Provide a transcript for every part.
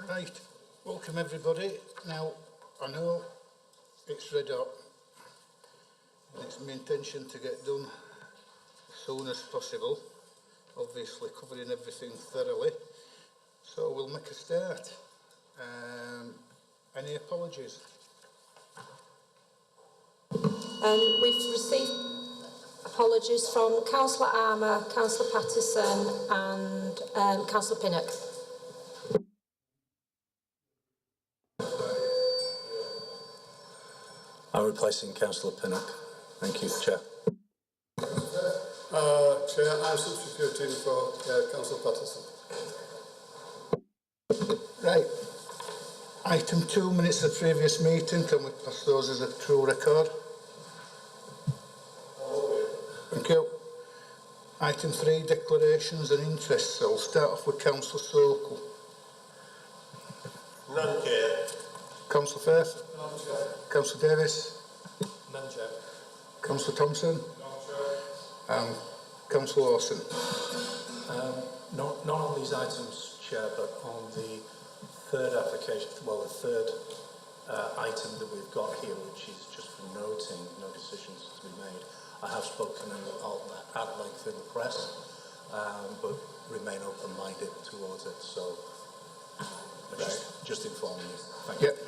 Right, welcome everybody. Now, I know it's red hot and it's my intention to get done as soon as possible, obviously covering everything thoroughly, so we'll make a start. Any apologies? We've received apologies from Councillor Armour, Councillor Pattison and Councillor Pinnock. I'm replacing Councillor Pinnock. Thank you, Chair. Chair, I'm substituting for Councillor Pattison. Right. Item 2, minutes of previous meeting. Can we pass those as a true record? Thank you. Item 3, declarations and interests. I'll start off with Councillor Sokol. None, Chair. Councillor Firth? None, Chair. Councillor Davis? None, Chair. Councillor Thompson? None, Chair. And Councillor Lawson? Not on these items, Chair, but on the third application, well, the third item that we've got here, which is just for noting, no decisions to be made. I have spoken at length in the press, but remain open-minded towards it, so just informing you. Thank you. Yep.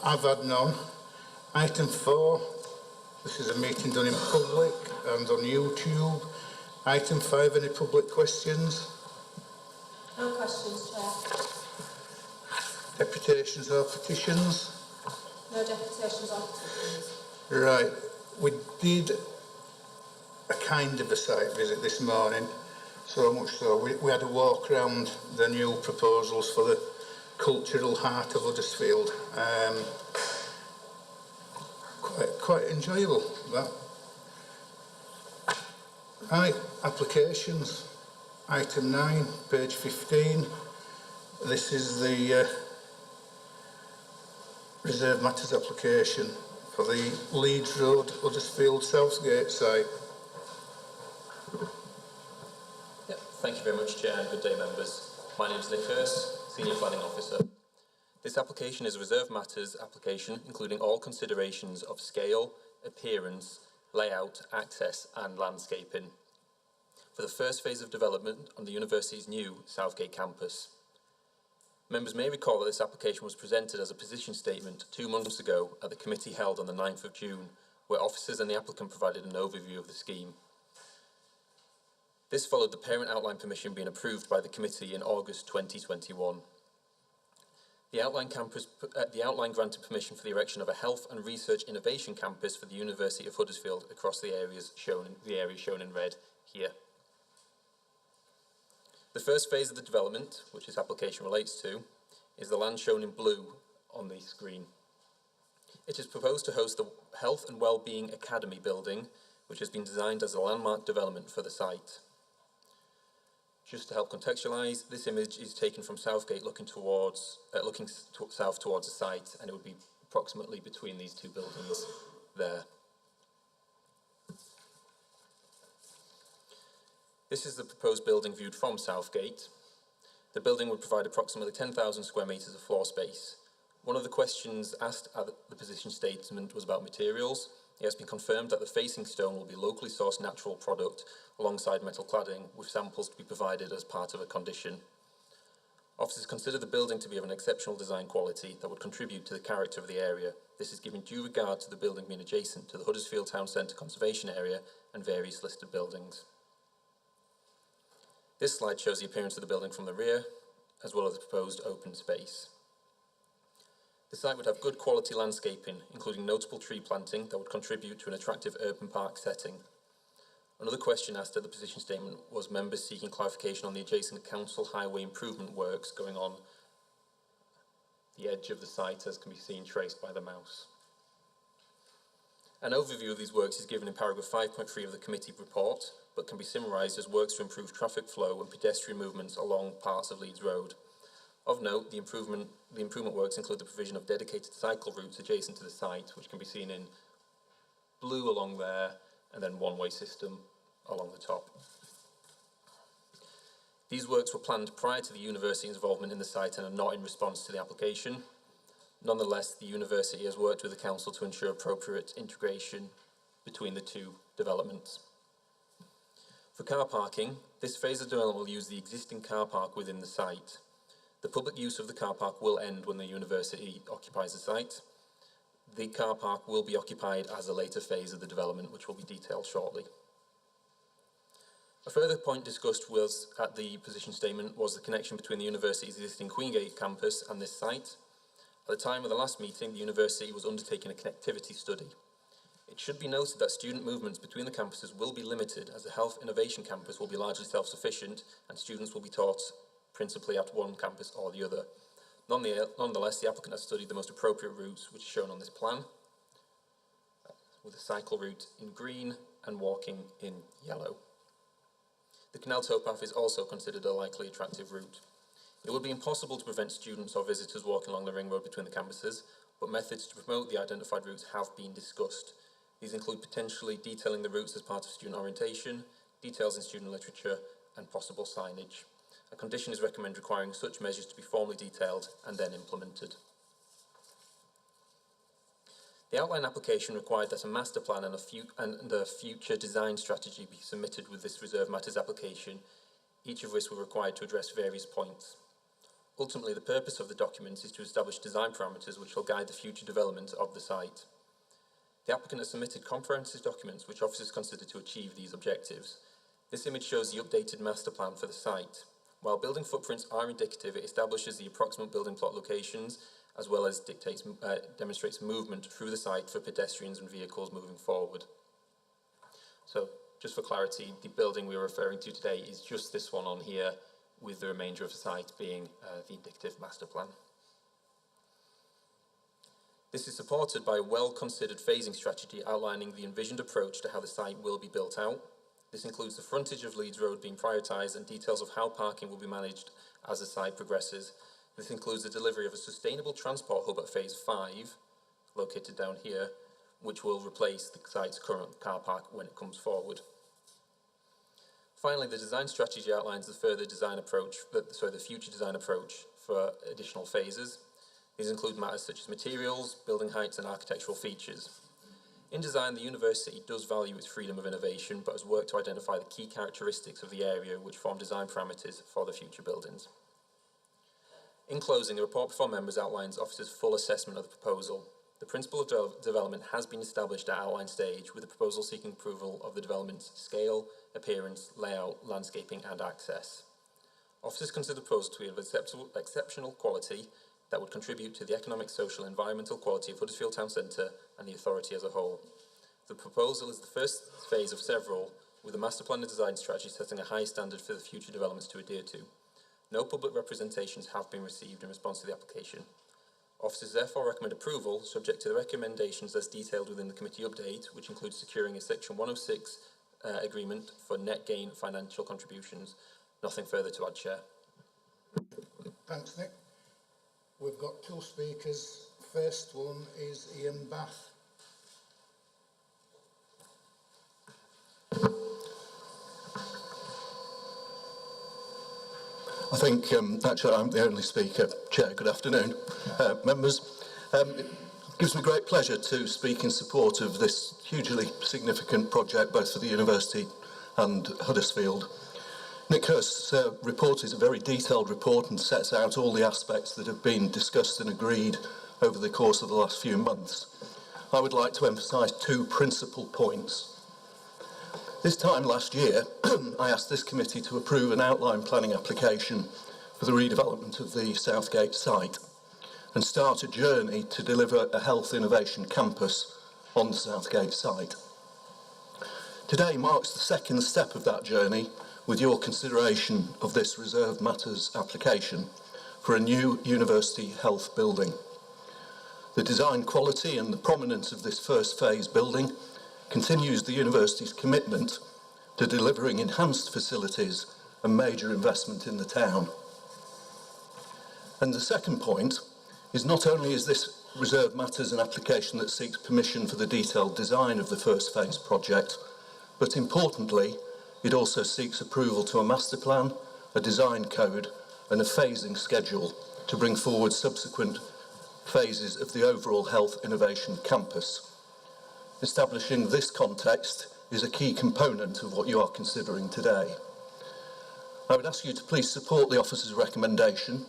I've had none. Item 4, this is a meeting done in public and on YouTube. Item 5, any public questions? No questions, Chair. Deputations or petitions? No deputations or petitions. Right, we did a kind of a site visit this morning, so much so we had a walk around the new proposals for the cultural heart of Huddersfield. Quite enjoyable, that. Right, applications. Item 9, page 15. This is the Reserve Matters application for the Leeds Road, Huddersfield Southgate site. Yep. Thank you very much, Chair, and good day, members. My name is Linkages, Senior Planning Officer. This application is a Reserve Matters application, including all considerations of scale, appearance, layout, access, and landscaping for the first phase of development on the university's new Southgate campus. Members may recall that this application was presented as a position statement 2 months ago at the committee held on the 9th of June, where officers and the applicant provided an overview of the scheme. This followed the parent outline permission being approved by the committee in August 2021. The outline granted permission for the erection of a health and research innovation campus for the University of Huddersfield across the areas shown in red here. The first phase of the development, which this application relates to, is the land shown in blue on the screen. It is proposed to host the Health and Wellbeing Academy building, which has been designed as a landmark development for the site. Just to help contextualise, this image is taken from Southgate looking south towards the site, and it would be approximately between these two buildings there. This is the proposed building viewed from Southgate. The building would provide approximately 10,000 square metres of floor space. One of the questions asked at the position statement was about materials. It has been confirmed that the facing stone will be locally sourced natural product alongside metal cladding, with samples to be provided as part of a condition. Officers consider the building to be of an exceptional design quality that would contribute to the character of the area. This is giving due regard to the building being adjacent to the Huddersfield Town Centre Conservation Area and various listed buildings. This slide shows the appearance of the building from the rear, as well as the proposed open space. The site would have good quality landscaping, including notable tree planting that would contribute to an attractive urban park setting. Another question asked at the position statement was members seeking clarification on the adjacent council highway improvement works going on the edge of the site, as can be seen traced by the mouse. An overview of these works is given in paragraph 5.3 of the committee report, but can be summarised as works to improve traffic flow and pedestrian movements along parts of Leeds Road. Of note, the improvement works include the provision of dedicated cycle routes adjacent to the site, which can be seen in blue along there, and then one-way system along the top. These works were planned prior to the university's involvement in the site and are not in response to the application. Nonetheless, the university has worked with the council to ensure appropriate integration between the two developments. For car parking, this phase of development will use the existing car park within the site. The public use of the car park will end when the university occupies the site. The car park will be occupied as a later phase of the development, which will be detailed shortly. A further point discussed was at the position statement was the connection between the university's existing Queengate campus and this site. At the time of the last meeting, the university was undertaking a connectivity study. It should be noted that student movements between the campuses will be limited, as the Health Innovation Campus will be largely self-sufficient and students will be taught principally at one campus or the other. Nonetheless, the applicant has studied the most appropriate routes, which is shown on this plan, with a cycle route in green and walking in yellow. The canal towpath is also considered a likely attractive route. It would be impossible to prevent students or visitors walking along the ring road between the campuses, but methods to promote the identified routes have been discussed. These include potentially detailing the routes as part of student orientation, details in student literature, and possible signage. A condition is recommended requiring such measures to be formally detailed and then implemented. The outline application required that a master plan and a future design strategy be submitted with this reserved matters application, each of which were required to address various points. Ultimately, the purpose of the document is to establish design parameters which will guide the future development of the site. The applicant has submitted comprehensive documents which officers consider to achieve these objectives. This image shows the updated master plan for the site. While building footprints are indicative, it establishes the approximate building plot locations as well as demonstrates movement through the site for pedestrians and vehicles moving forward. So, just for clarity, the building we're referring to today is just this one on here, with the remainder of the site being the indicative master plan. This is supported by a well-considered phasing strategy outlining the envisioned approach to how the site will be built out. This includes the frontage of Leeds Road being prioritised and details of how parking will be managed as the site progresses. This includes the delivery of a sustainable transport hub at Phase 5, located down here, which will replace the site's current car park when it comes forward. Finally, the design strategy outlines the future design approach for additional phases. These include matters such as materials, building heights, and architectural features. In design, the university does value its freedom of innovation, but has worked to identify the key characteristics of the area which form design parameters for the future buildings. In closing, the report before members outlines officers' full assessment of the proposal. The principle of development has been established at outline stage, with the proposal seeking approval of the development's scale, appearance, layout, landscaping, and access. Officers consider the proposal to be of exceptional quality that would contribute to the economic, social, and environmental quality of Huddersfield Town Centre and the authority as a whole. The proposal is the first phase of several, with the master plan and design strategy setting a high standard for the future developments to adhere to. No public representations have been received in response to the application. Officers therefore recommend approval, subject to the recommendations as detailed within the committee update, which includes securing a Section 106 agreement for net gain financial contributions. Nothing further to add, Chair. Thanks, Nick. We've got two speakers. First one is Ian Bath. I think, actually, I'm the only speaker. Chair, good afternoon. Members, it gives me great pleasure to speak in support of this hugely significant project, both for the university and Huddersfield. Nick Hurst's report is a very detailed report and sets out all the aspects that have been discussed and agreed over the course of the last few months. I would like to emphasise two principal points. This time last year, I asked this committee to approve an outline planning application for the redevelopment of the Southgate site and start a journey to deliver a health innovation campus on the Southgate site. Today marks the second step of that journey with your consideration of this reserved matters application for a new university health building. The design quality and the prominence of this first phase building continues the university's commitment to delivering enhanced facilities and major investment in the town. And the second point is not only is this reserved matters an application that seeks permission for the detailed design of the first phase project, but importantly, it also seeks approval to a master plan a design code and a phasing schedule to bring forward subsequent phases of the overall Health Innovation Campus. Establishing this context is a key component of what you are considering today. I would ask you to please support the Officer's recommendation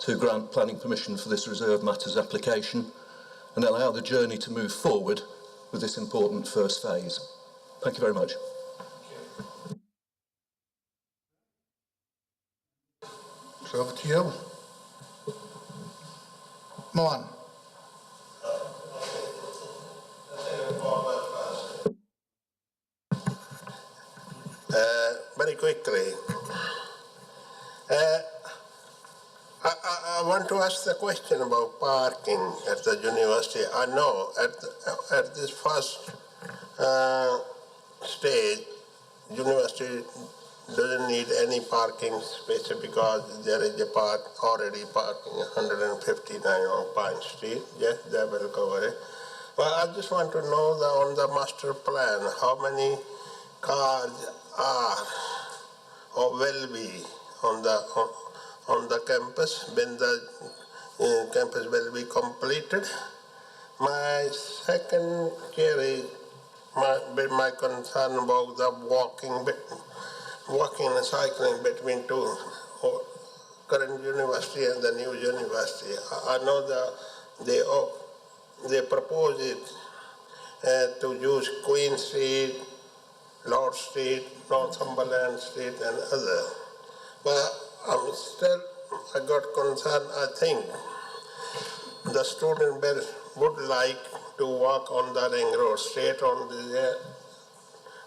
to grant planning permission for this reserved matters application and allow the journey to move forward with this important first phase. Thank you very much. So over to you. Mohan. Very quickly, I want to ask the question about parking at the university. I know at this first stage, university doesn't need any parking space because there is a already parking 159 on Pine Street. Yes, they will cover it. But I just want to know on the master plan how many cars are or will be on the campus when the campus will be completed. My second query, my concern about the walking and cycling between two current university and the new university. I know that they propose it to use Queen Street, Lord Street, Northumberland Street, and other. But I got concerned. I think the student would like to walk on the ring road, straight on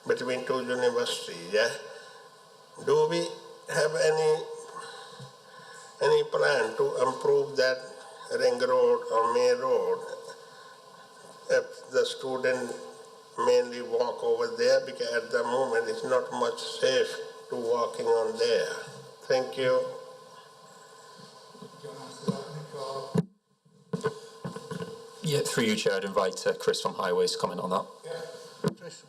between two universities. Yeah. Do we have any plan to improve that ring road or main road if the student mainly walk over there, because at the moment it's not much safe to walking on there. Thank you. Yeah, through you, Chair, I'd invite Chris from Highways to comment on that. Chris.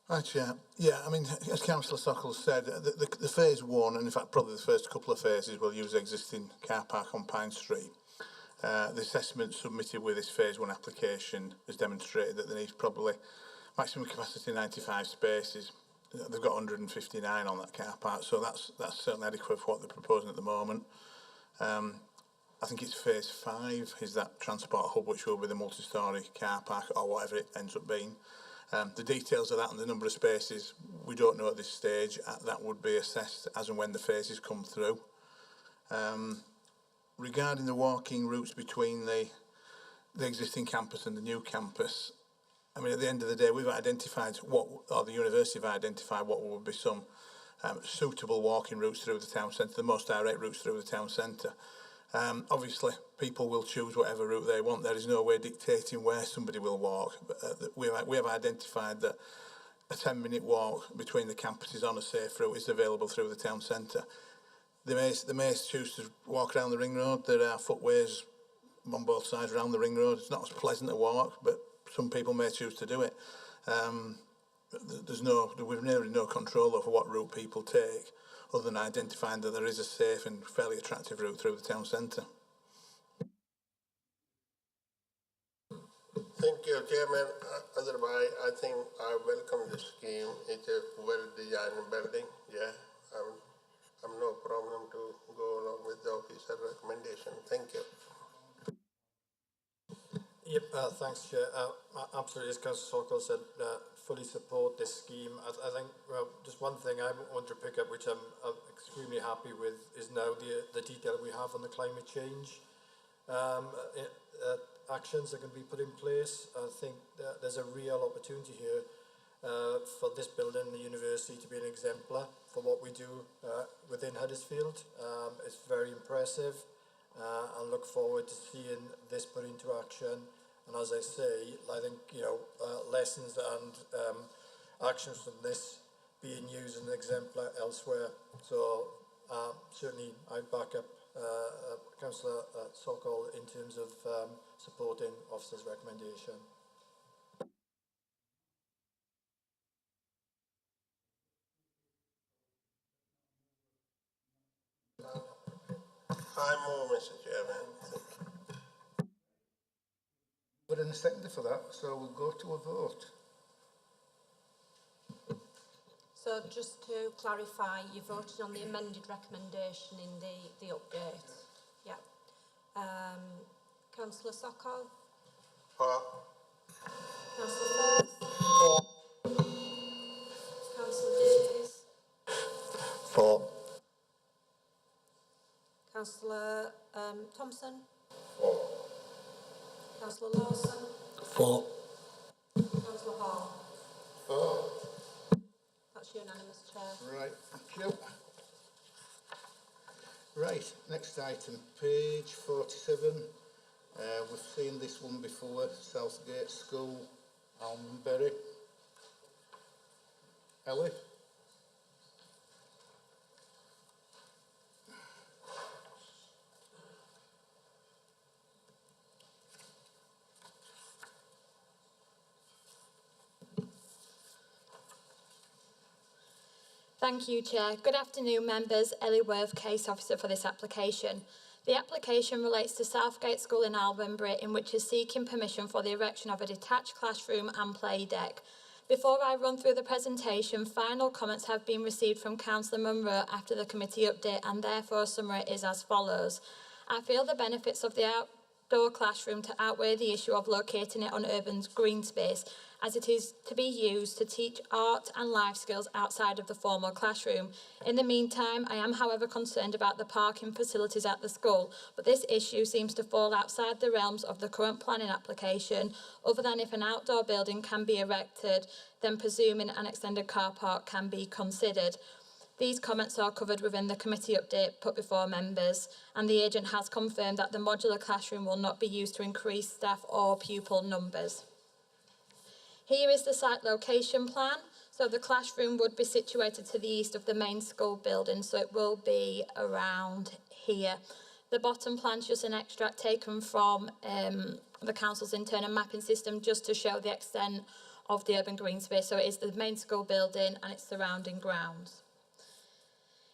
Hi, Chair. Yeah, I mean, as Councillor Sokol said, the phase one, and in fact probably the first couple of phases, will use the existing car park on Pine Street. The assessment submitted with this phase one application has demonstrated that there needs probably maximum capacity 95 spaces. They've got 159 on that car park, so that's certainly adequate for what they're proposing at the moment. I think it's phase 5 is that transport hub, which will be the multi-storey car park or whatever it ends up being. The details of that and the number of spaces we don't know at this stage. That would be assessed as and when the phases come through. Regarding the walking routes between the existing campus and the new campus, I mean, at the end of the day, we've identified the university have identified what would be some suitable walking routes through the town centre, the most direct routes through the town centre. Obviously, people will choose whatever route they want. There is no way dictating where somebody will walk. But we have identified that a 10-minute walk between the campuses on a safe route is available through the town centre. They may choose to walk around the ring road. There are footways on both sides around the ring road. It's not as pleasant to walk, but some people may choose to do it. We've nearly no control over what route people take, other than identifying that there is a safe and fairly attractive route through the town centre. Thank you, Chairman. Otherwise, I think I welcome the scheme. It's a well-designed building. Yeah, I'm no problem to go along with the officer recommendation. Thank you. Yep, thanks, Chair. Absolutely, as Councillor Sokol said, fully support this scheme. I think just one thing I want to pick up, which I'm extremely happy with, is now the detail we have on the climate change actions that can be put in place. I think that there's a real opportunity here for this building, the university, to be an exemplar for what we do within Huddersfield. It's very impressive. I look forward to seeing this put into action. And as I say, I think lessons and actions from this being used as an exemplar elsewhere. So certainly I back up Councillor Sokol in terms of supporting Officer's recommendation. I move, Mr. Chairman. But in a second for that, so we'll go to a vote. So just to clarify, you voted on the amended recommendation in the update. Yeah. Councillor Sokol? For. Councillor Firth? Councillor Davies? For. Councillor Thompson? For. Councillor Lawson? For. Councillor Hall? Oh, That's unanimous, Chair. right, thank you. Right, next item, page 47. We've seen this one before, Southgate School, Almondbury. Ellie? Thank you, Chair. Good afternoon, members. Ellie Worth, Case Officer for this application. The application relates to Southgate School in Almondbury, in which is seeking permission for the erection of a detached classroom and play deck. Before I run through the presentation, final comments have been received from Councillor Munro after the committee update, and therefore a summary is as follows. I feel the benefits of the outdoor classroom to outweigh the issue of locating it on urban green space, as it is to be used to teach art and life skills outside of the formal classroom. In the meantime, I am, however, concerned about the parking facilities at the school, but this issue seems to fall outside the realms of the current planning application, other than if an outdoor building can be erected, then presuming an extended car park can be considered. These comments are covered within the committee update put before members, and the agent has confirmed that the modular classroom will not be used to increase staff or pupil numbers. Here is the site location plan. So the classroom would be situated to the east of the main school building, so it will be around here. The bottom plan is just an extract taken from the council's internal mapping system, just to show the extent of the urban green space. So it is the main school building and its surrounding grounds.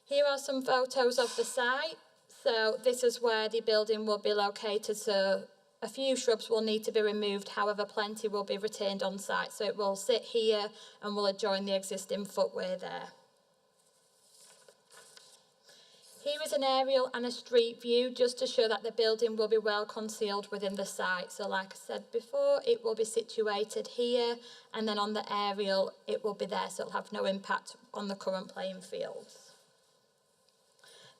Here are some photos of the site. So this is where the building will be located. So a few shrubs will need to be removed, however plenty will be retained on site. So it will sit here and will adjoin the existing footway there. Here is an aerial and a street view, just to show that the building will be well concealed within the site. So like I said before, it will be situated here, and then on the aerial it will be there, so it'll have no impact on the current playing fields.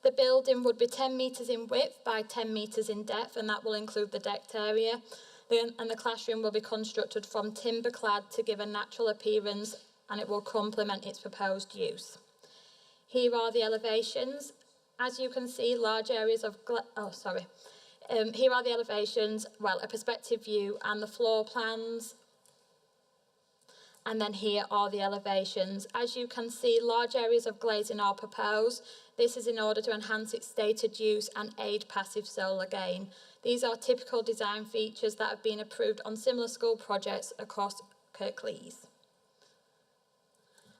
The building would be 10 metres in width by 10 metres in depth, and that will include the decked area. And the classroom will be constructed from timber clad to give a natural appearance, and it will complement its proposed use. Here are the elevations. As you can see, large areas of here are the elevations, well, a perspective view and the floor plans. And then here are the elevations. As you can see, large areas of glazing are proposed. This is in order to enhance its stated use and aid passive solar gain. These are typical design features that have been approved on similar school projects across Kirklees.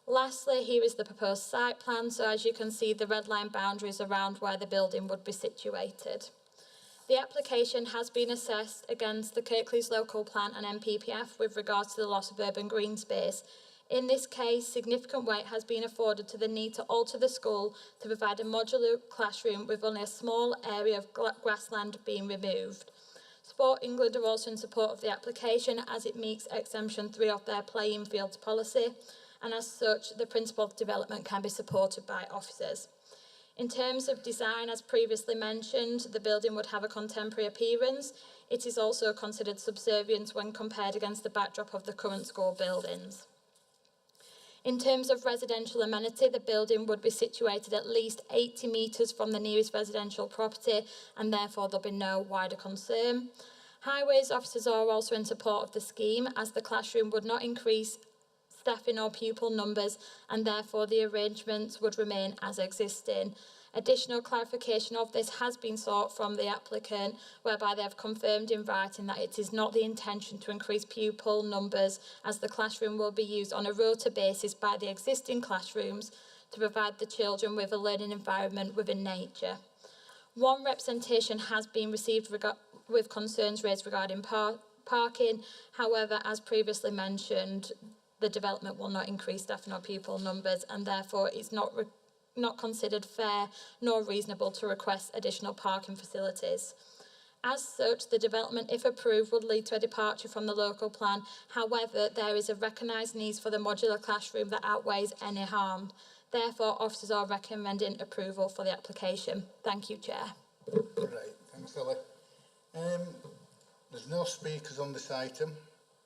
Lastly, here is the proposed site plan. So as you can see, the red line boundaries around where the building would be situated. The application has been assessed against the Kirklees local plan and MPPF with regards to the loss of urban green space. In this case, significant weight has been afforded to the need to alter the school to provide a modular classroom with only a small area of grassland being removed. Sport England are also in support of the application, as it meets exemption 3 of their playing fields policy, and as such, the principle of development can be supported by officers. In terms of design, as previously mentioned, the building would have a contemporary appearance. It is also considered subservient when compared against the backdrop of the current school buildings. In terms of residential amenity, the building would be situated at least 80 metres from the nearest residential property, and therefore there'll be no wider concern. Highways officers are also in support of the scheme, as the classroom would not increase staffing or pupil numbers, and therefore the arrangements would remain as existing. Additional clarification of this has been sought from the applicant, whereby they have confirmed in writing that it is not the intention to increase pupil numbers, as the classroom will be used on a rota basis by the existing classrooms to provide the children with a learning environment within nature. One representation has been received with concerns raised regarding parking. However, as previously mentioned, the development will not increase staff nor pupil numbers, and therefore it's not considered fair nor reasonable to request additional parking facilities. As such, the development, if approved, would lead to a departure from the local plan. However, there is a recognised need for the modular classroom that outweighs any harm. Therefore, officers are recommending approval for the application. Thank you, Chair. Right, thanks, Ellie. There's no speakers on this item,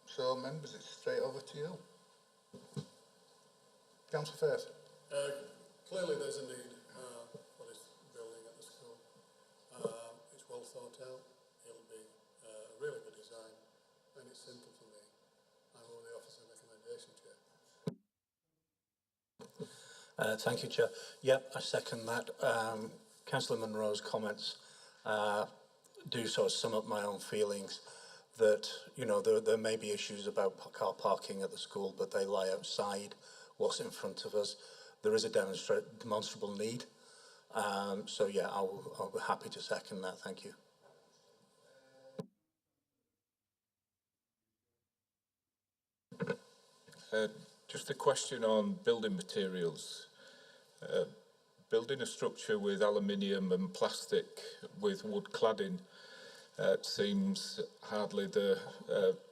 so members, it's straight over to you. Councillor Firth. Clearly there's a need for this building at the school. It's well thought out. It'll be a really good design, and it's simple for me. I move the officer recommendation, Chair. Thank you, Chair. Yep, I second that. Councillor Munro's comments do sort of sum up my own feelings that, you know, there may be issues about car parking at the school, but they lie outside what's in front of us. There is a demonstrable need. So, yeah, I'll be happy to second that. Thank you. Just a question on building materials. Building a structure with aluminium and plastic with wood cladding seems hardly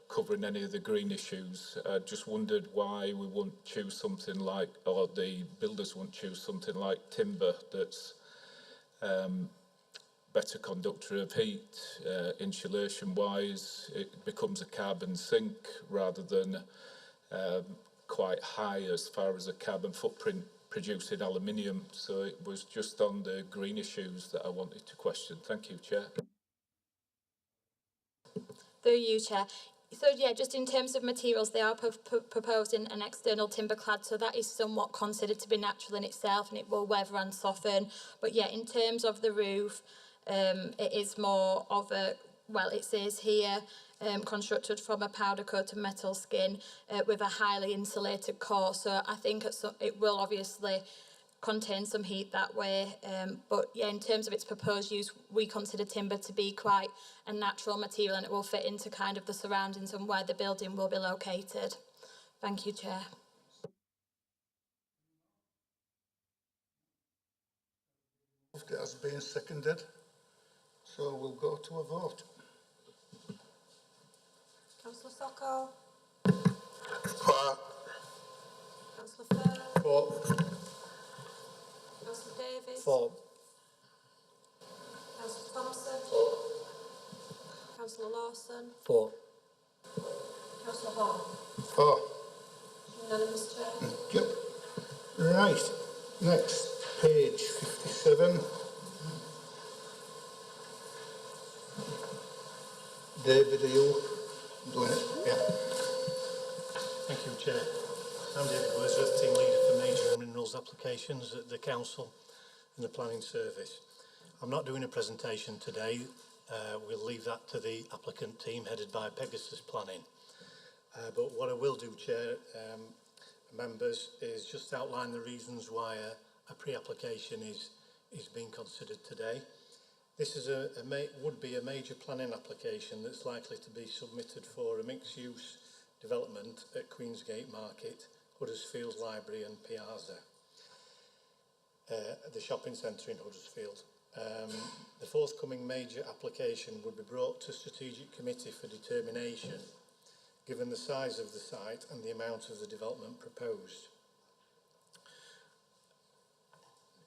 covering any of the green issues. I just wondered why we wouldn't choose something like, or the builders wouldn't choose something like timber that's better conductor of heat, insulation-wise. It becomes a carbon sink rather than quite high as far as a carbon footprint producing aluminium. So it was just on the green issues that I wanted to question. Thank you, Chair. Through you, Chair. So, yeah, just in terms of materials, they are proposing an external timber clad, so that is somewhat considered to be natural in itself, and it will weather and soften. But, yeah, in terms of the roof, it is more of a, well, it says here, constructed from a powder-coated metal skin with a highly insulated core. So I think it will obviously contain some heat that way. But yeah, in terms of its proposed use, we consider timber to be quite a natural material, and it will fit into kind of the surroundings and where the building will be located. Thank you, Chair. It has been seconded, so we'll go to a vote. Councillor Socko. For. Councillor Firth. For. Councillor Davies. For. Councillor Thompson. Councillor Lawson. For. Councillor Hall. For. Unanimous, Chair. Yep. Right. Next, page 57. David, are you doing it? Yeah. Thank you, Chair. I'm David Wordsworth, Team Leader for Major and Minerals Applications at the Council and the Planning Service. I'm not doing a presentation today. We'll leave that to the applicant team headed by Pegasus Planning. But what I will do, Chair, members, is just outline the reasons why a pre-application is being considered today. This is would be a major planning application that's likely to be submitted for a mixed-use development at Queensgate Market, Huddersfield Library and Piazza, the shopping centre in Huddersfield. The forthcoming major application would be brought to Strategic Committee for determination, given the size of the site and the amount of the development proposed.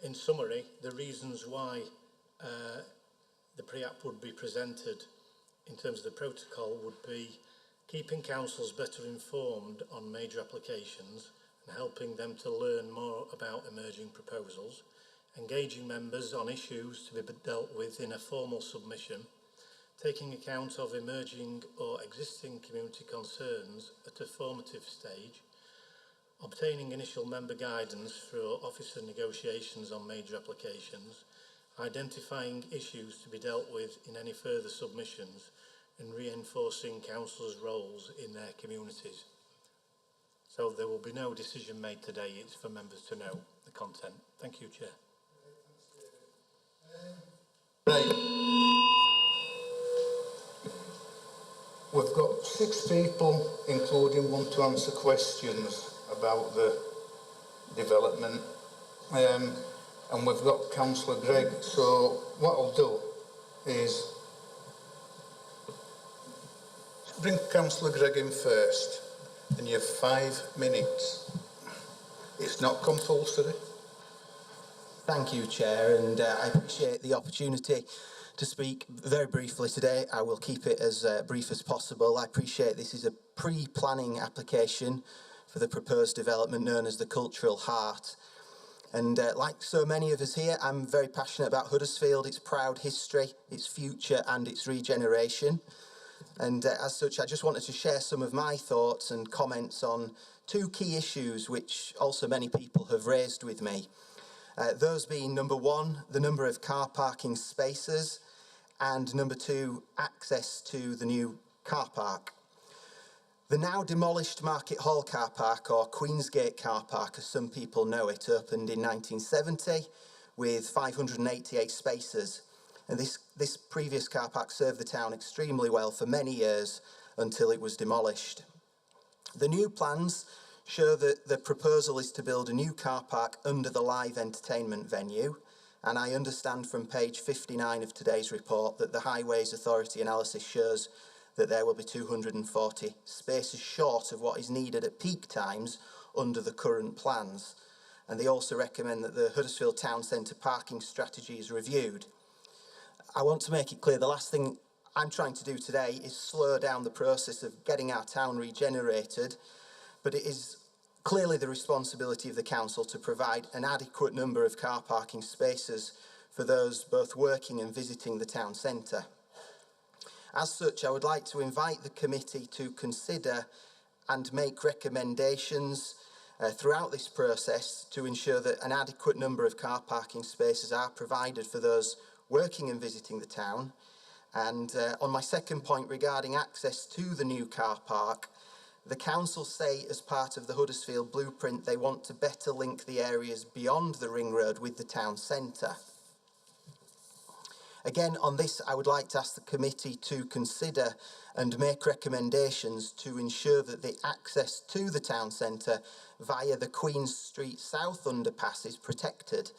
In summary, the reasons why the pre-app would be presented in terms of the protocol would be keeping councils better informed on major applications and helping them to learn more about emerging proposals, engaging members on issues to be dealt with in a formal submission, taking account of emerging or existing community concerns at a formative stage, obtaining initial member guidance through officer negotiations on major applications, identifying issues to be dealt with in any further submissions, and reinforcing councillors' roles in their communities. So there will be no decision made today. It's for members to know the content. Thank you, Chair. Right. We've got 6 people, including one to answer questions about the development. And we've got Councillor Gregg. So what I'll do is bring Councillor Gregg in first, and you have 5 minutes. It's not compulsory. Thank you, Chair, and I appreciate the opportunity to speak very briefly today. I will keep it as brief as possible. I appreciate this is a pre-planning application for the proposed development known as the Cultural Heart. And like so many of us here, I'm very passionate about Huddersfield, its proud history, its future and its regeneration. And as such, I just wanted to share some of my thoughts and comments on 2 key issues which also many people have raised with me. Those being number 1, the number of car parking spaces, and number 2, access to the new car park. The now demolished Market Hall car park, or Queensgate car park as some people know it, opened in 1970 with 588 spaces. And this previous car park served the town extremely well for many years until it was demolished. The new plans show that the proposal is to build a new car park under the live entertainment venue, and I understand from page 59 of today's report that the Highways Authority analysis shows that there will be 240 spaces short of what is needed at peak times under the current plans. And they also recommend that the Huddersfield Town Centre parking strategy is reviewed. I want to make it clear the last thing I'm trying to do today is slow down the process of getting our town regenerated, but it is clearly the responsibility of the council to provide an adequate number of car parking spaces for those both working and visiting the town centre. As such, I would like to invite the committee to consider and make recommendations throughout this process to ensure that an adequate number of car parking spaces are provided for those working and visiting the town. And on my second point regarding access to the new car park, the council say as part of the Huddersfield blueprint they want to better link the areas beyond the ring road with the town centre. Again, on this, I would like to ask the committee to consider and make recommendations to ensure that the access to the town centre via the Queen Street South underpass is protected.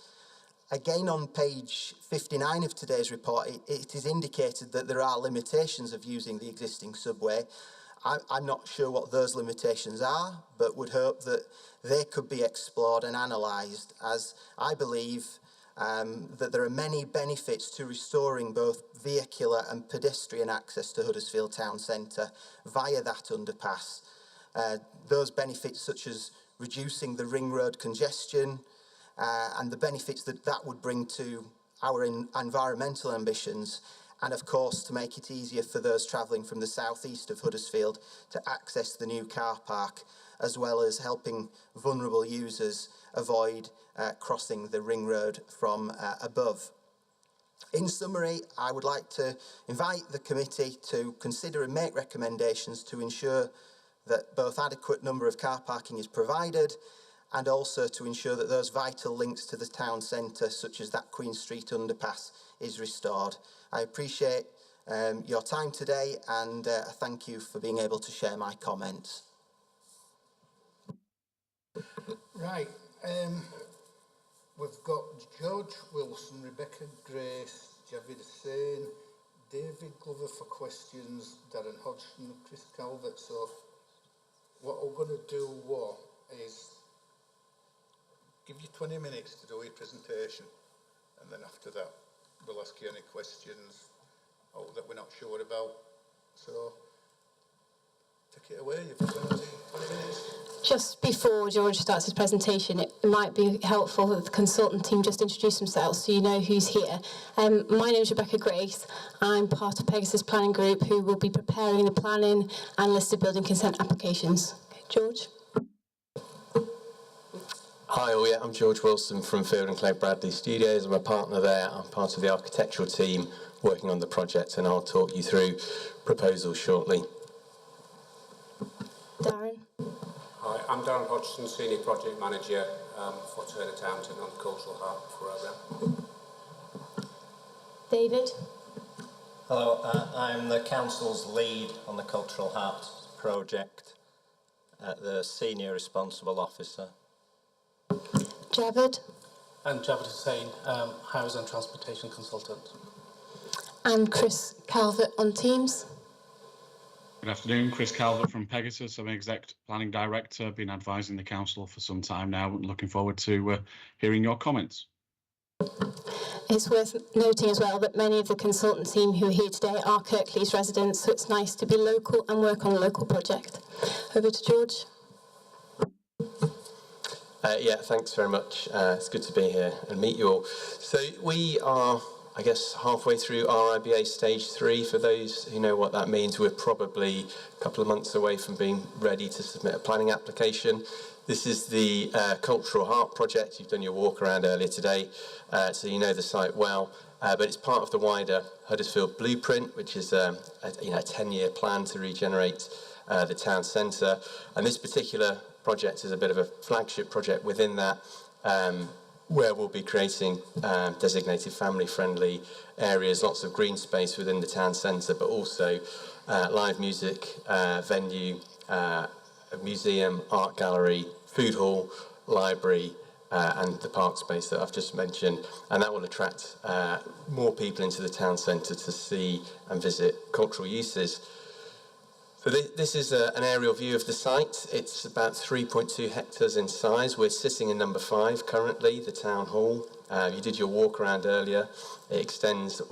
Again, on page 59 of today's report, it is indicated that there are limitations of using the existing subway. I'm not sure what those limitations are, but would hope that they could be explored and analysed, as I believe that there are many benefits to restoring both vehicular and pedestrian access to Huddersfield Town Centre via that underpass. Those benefits such as reducing the ring road congestion and the benefits that would bring to our environmental ambitions, and of course to make it easier for those travelling from the southeast of Huddersfield to access the new car park, as well as helping vulnerable users avoid crossing the ring road from above. In summary, I would like to invite the committee to consider and make recommendations to ensure that both adequate number of car parking is provided and also to ensure that those vital links to the town centre, such as that Queen Street underpass, is restored. I appreciate your time today, and thank you for being able to share my comments. Right. We've got George Wilson, Rebecca Grace, Javid Hussain, David Glover for questions, Darren Hodgson, Chris Calvert. So what we're going to do is give you 20 minutes to do your presentation, and then after that we'll ask you any questions that we're not sure about. So take it away, you've got 20 minutes. Just before George starts his presentation, it might be helpful that the consultant team just introduce themselves so you know who's here. My name is Rebecca Grace. I'm part of Pegasus Planning Group, who will be preparing the planning and listed building consent applications. Okay, George? Hi all, I'm George Wilson from Field and Clay Bradley Studios. I'm a partner there. I'm part of the architectural team working on the project, and I'll talk you through proposals shortly. Darren? Hi, I'm Darren Hodgson, Senior Project Manager for Turner Townsend on the Cultural Heart programme. David? Hello, I'm the Council's lead on the Cultural Heart project, the Senior Responsible Officer. Javed? And Javed Hussain, House and Transportation Consultant. And Chris Calvert on Teams? Good afternoon, Chris Calvert from Pegasus. I'm Exec Planning Director, been advising the Council for some time now. Looking forward to hearing your comments. It's worth noting as well that many of the consultant team who are here today are Kirklees residents, so it's nice to be local and work on a local project. Over to George. Yeah, thanks very much. It's good to be here and meet you all. So we are, I guess, halfway through RIBA Stage 3. For those who know what that means, we're probably a couple of months away from being ready to submit a planning application. This is the Cultural Heart project. You've done your walk around earlier today, so you know the site well. But it's part of the wider Huddersfield Blueprint, which is a 10-year plan to regenerate the town centre. And this particular project is a bit of a flagship project within that, where we'll be creating designated family-friendly areas, lots of green space within the town centre, but also live music venue, a museum, art gallery, food hall, library, and the park space that I've just mentioned. And that will attract more people into the town centre to see and visit cultural uses. So this is an aerial view of the site. It's about 3.2 hectares in size. We're sitting in number 5 currently, the town hall. You did your walk around earlier. It extends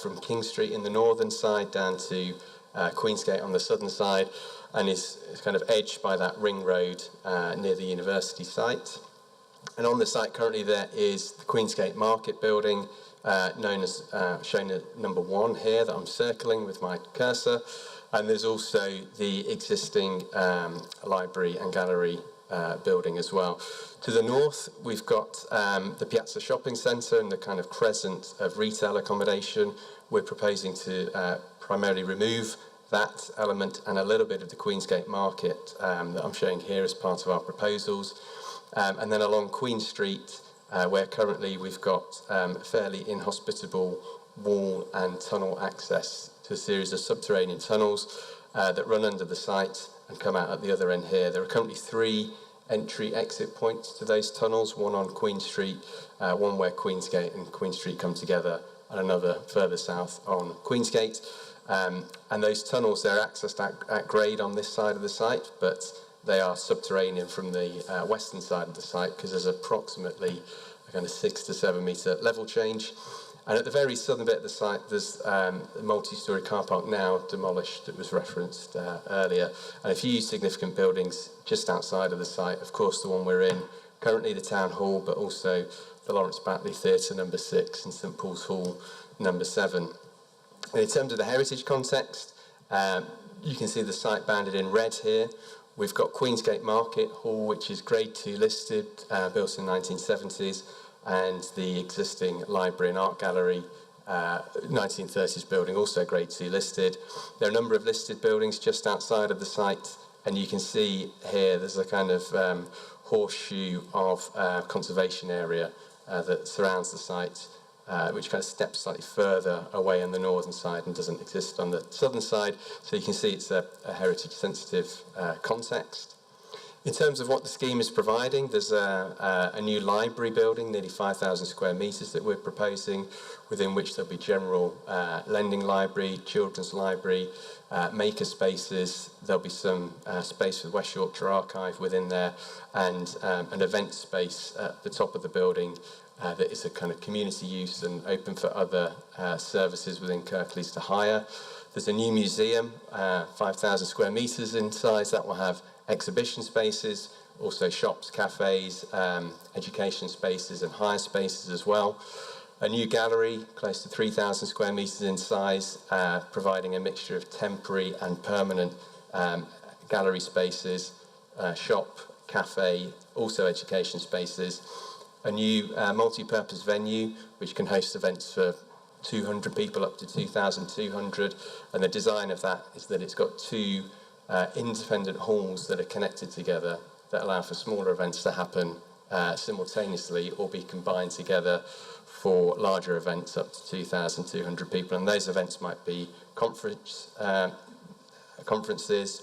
from King Street in the northern side down to Queensgate on the southern side, and is kind of edged by that ring road near the university site. And on the site currently there is the Queensgate Market building, known as, shown as number 1 here, that I'm circling with my cursor. And there's also the existing library and gallery building as well. To the north, we've got the Piazza Shopping Centre and the kind of crescent of retail accommodation. We're proposing to primarily remove that element and a little bit of the Queensgate Market that I'm showing here as part of our proposals. And then along Queen Street, where currently we've got fairly inhospitable wall and tunnel access to a series of subterranean tunnels that run under the site and come out at the other end here. There are currently 3 entry-exit points to those tunnels, one on Queen Street, one where Queensgate and Queen Street come together, and another further south on Queensgate. And those tunnels, they're accessed at grade on this side of the site, but they are subterranean from the western side of the site because there's approximately a kind of 6 to 7 metre level change. And at the very southern bit of the site, there's a multi-storey car park now demolished that was referenced earlier, and a few significant buildings just outside of the site. Of course, the one we're in, currently the Town Hall, but also the Lawrence Batley Theatre, number 6, and St Paul's Hall, number 7. And in terms of the heritage context, you can see the site banded in red here. We've got Queensgate Market Hall, which is Grade 2 listed, built in the 1970s, and the existing library and art gallery, 1930s building, also Grade 2 listed. There are a number of listed buildings just outside of the site, and you can see here there's a kind of horseshoe of conservation area that surrounds the site, which kind of steps slightly further away on the northern side and doesn't exist on the southern side. So you can see it's a heritage-sensitive context. In terms of what the scheme is providing, there's a new library building, nearly 5,000 square metres that we're proposing, within which there'll be general lending library, children's library, maker spaces. There'll be some space for the West Yorkshire Archive within there, and an event space at the top of the building that is a kind of community use and open for other services within Kirklees to hire. There's a new museum, 5,000 square metres in size, that will have exhibition spaces, also shops, cafes, education spaces and hire spaces as well. A new gallery, close to 3,000 square metres in size, providing a mixture of temporary and permanent gallery spaces, shop, cafe, also education spaces. A new multi-purpose venue, which can host events for 200 people up to 2,200, and the design of that is that it's got 2 independent halls that are connected together that allow for smaller events to happen simultaneously or be combined together for larger events up to 2,200 people. And those events might be conferences,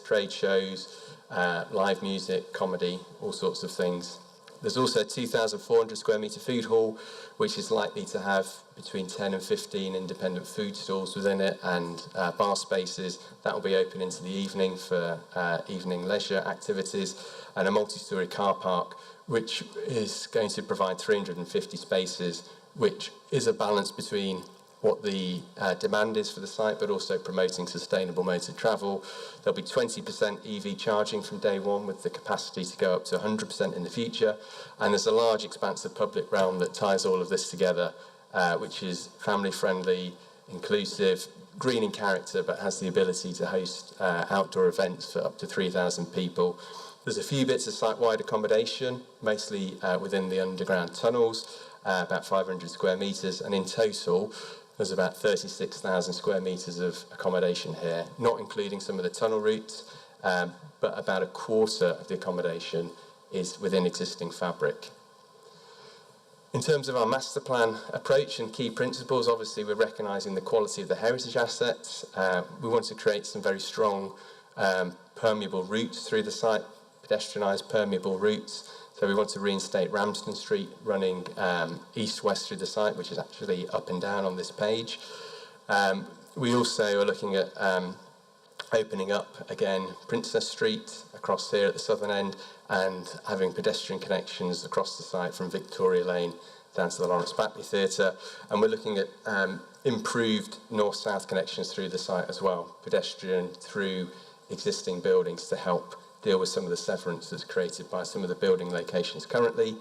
trade shows, live music, comedy, all sorts of things. There's also a 2,400 square metre food hall, which is likely to have between 10 and 15 independent food stalls within it, and bar spaces. That will be open into the evening for evening leisure activities, and a multi-storey car park, which is going to provide 350 spaces, which is a balance between what the demand is for the site, but also promoting sustainable modes of travel. There'll be 20% EV charging from day one, with the capacity to go up to 100% in the future. And there's a large expanse of public realm that ties all of this together, which is family-friendly, inclusive, green in character, but has the ability to host outdoor events for up to 3,000 people. There's a few bits of site-wide accommodation, mostly within the underground tunnels, about 500 square metres, and in total, there's about 36,000 square metres of accommodation here, not including some of the tunnel routes, but about a quarter of the accommodation is within existing fabric. In terms of our master plan approach and key principles, obviously we're recognising the quality of the heritage assets. We want to create some very strong permeable routes through the site, pedestrianised permeable routes. So we want to reinstate Ramsden Street running east-west through the site, which is actually up and down on this page. We also are looking at opening up, again, Princess Street across here at the southern end, and having pedestrian connections across the site from Victoria Lane down to the Lawrence Batley Theatre. And we're looking at improved north-south connections through the site as well, pedestrian through existing buildings to help deal with some of the severance that's created by some of the building locations currently.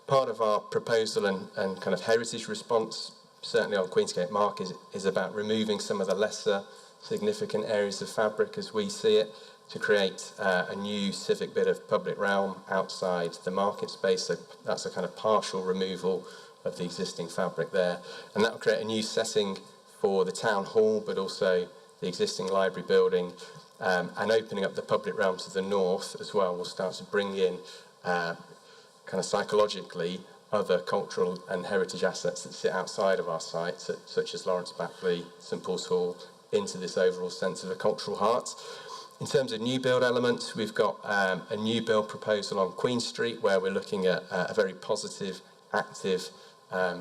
Part of our proposal and kind of heritage response, certainly on Queensgate Mark, is about removing some of the lesser significant areas of fabric as we see it, to create a new civic bit of public realm outside the market space. So that's a kind of partial removal of the existing fabric there. And that will create a new setting for the town hall, but also the existing library building. And opening up the public realm to the north as well will start to bring in kind of psychologically other cultural and heritage assets that sit outside of our site, such as Lawrence Batley, St Paul's Hall, into this overall sense of a cultural heart. In terms of new build elements, we've got a new build proposal on Queen Street, where we're looking at a very positive, active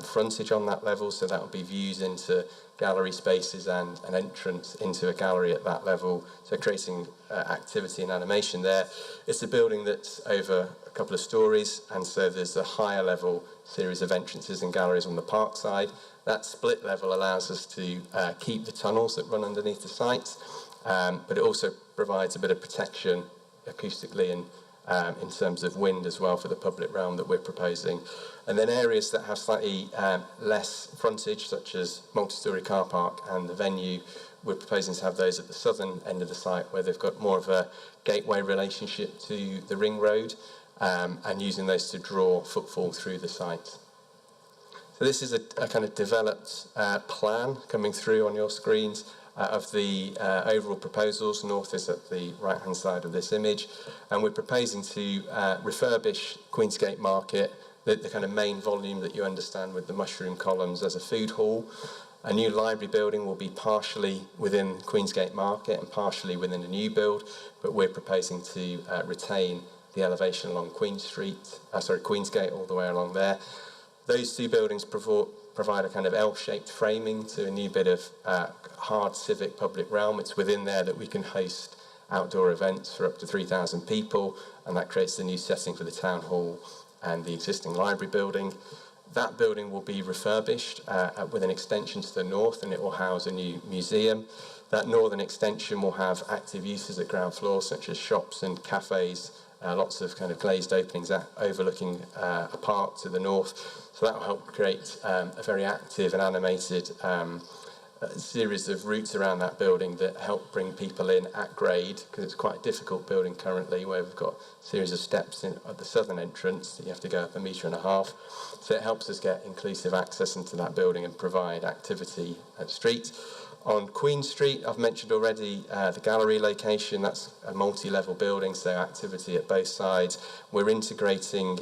frontage on that level, so that will be views into gallery spaces and an entrance into a gallery at that level, so creating activity and animation there. It's a building that's over a couple of stories, and so there's a higher level series of entrances and galleries on the park side. That split level allows us to keep the tunnels that run underneath the site, but it also provides a bit of protection acoustically and in terms of wind as well for the public realm that we're proposing. And then areas that have slightly less frontage, such as multi-storey car park and the venue, we're proposing to have those at the southern end of the site, where they've got more of a gateway relationship to the ring road, and using those to draw footfall through the site. So this is a kind of developed plan coming through on your screens of the overall proposals. North is at the right-hand side of this image, and we're proposing to refurbish Queensgate Market, the kind of main volume that you understand with the mushroom columns, as a food hall. A new library building will be partially within Queensgate Market and partially within a new build, but we're proposing to retain the elevation along Queensgate all the way along there. Those two buildings provide a kind of L-shaped framing to a new bit of hard civic public realm. It's within there that we can host outdoor events for up to 3,000 people, and that creates the new setting for the town hall and the existing library building. That building will be refurbished with an extension to the north, and it will house a new museum. That northern extension will have active uses at ground floor, such as shops and cafes, lots of kind of glazed openings overlooking a park to the north. So that will help create a very active and animated series of routes around that building that help bring people in at grade, because it's quite a difficult building currently, where we've got a series of steps in at the southern entrance that you have to go up 1.5 meters. So it helps us get inclusive access into that building and provide activity at street. On Queen Street, I've mentioned already the gallery location. That's a multi-level building, so activity at both sides. We're integrating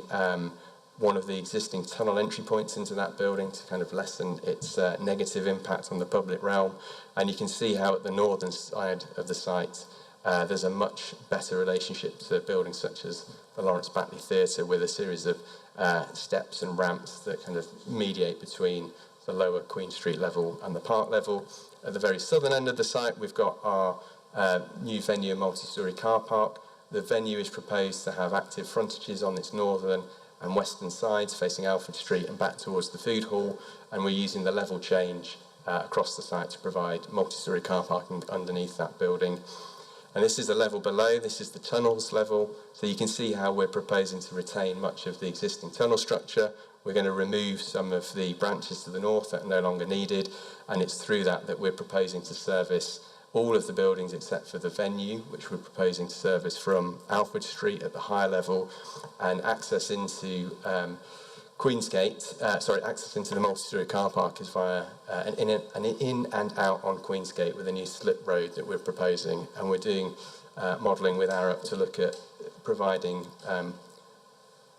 one of the existing tunnel entry points into that building to kind of lessen its negative impact on the public realm. And you can see how at the northern side of the site, there's a much better relationship to buildings such as the Lawrence Batley Theatre, with a series of steps and ramps that kind of mediate between the lower Queen Street level and the park level. At the very southern end of the site, we've got our new venue and multi-storey car park. The venue is proposed to have active frontages on its northern and western sides, facing Alfred Street and back towards the food hall, and we're using the level change across the site to provide multi-storey car parking underneath that building. And this is the level below, this is the tunnels level, so you can see how we're proposing to retain much of the existing tunnel structure. We're going to remove some of the branches to the north that are no longer needed, and it's through that that we're proposing to service all of the buildings except for the venue, which we're proposing to service from Alfred Street at the higher level, and access into access into the multi-storey car park is via an in and out on Queensgate with a new slip road that we're proposing, and we're doing modelling with Arup to look at providing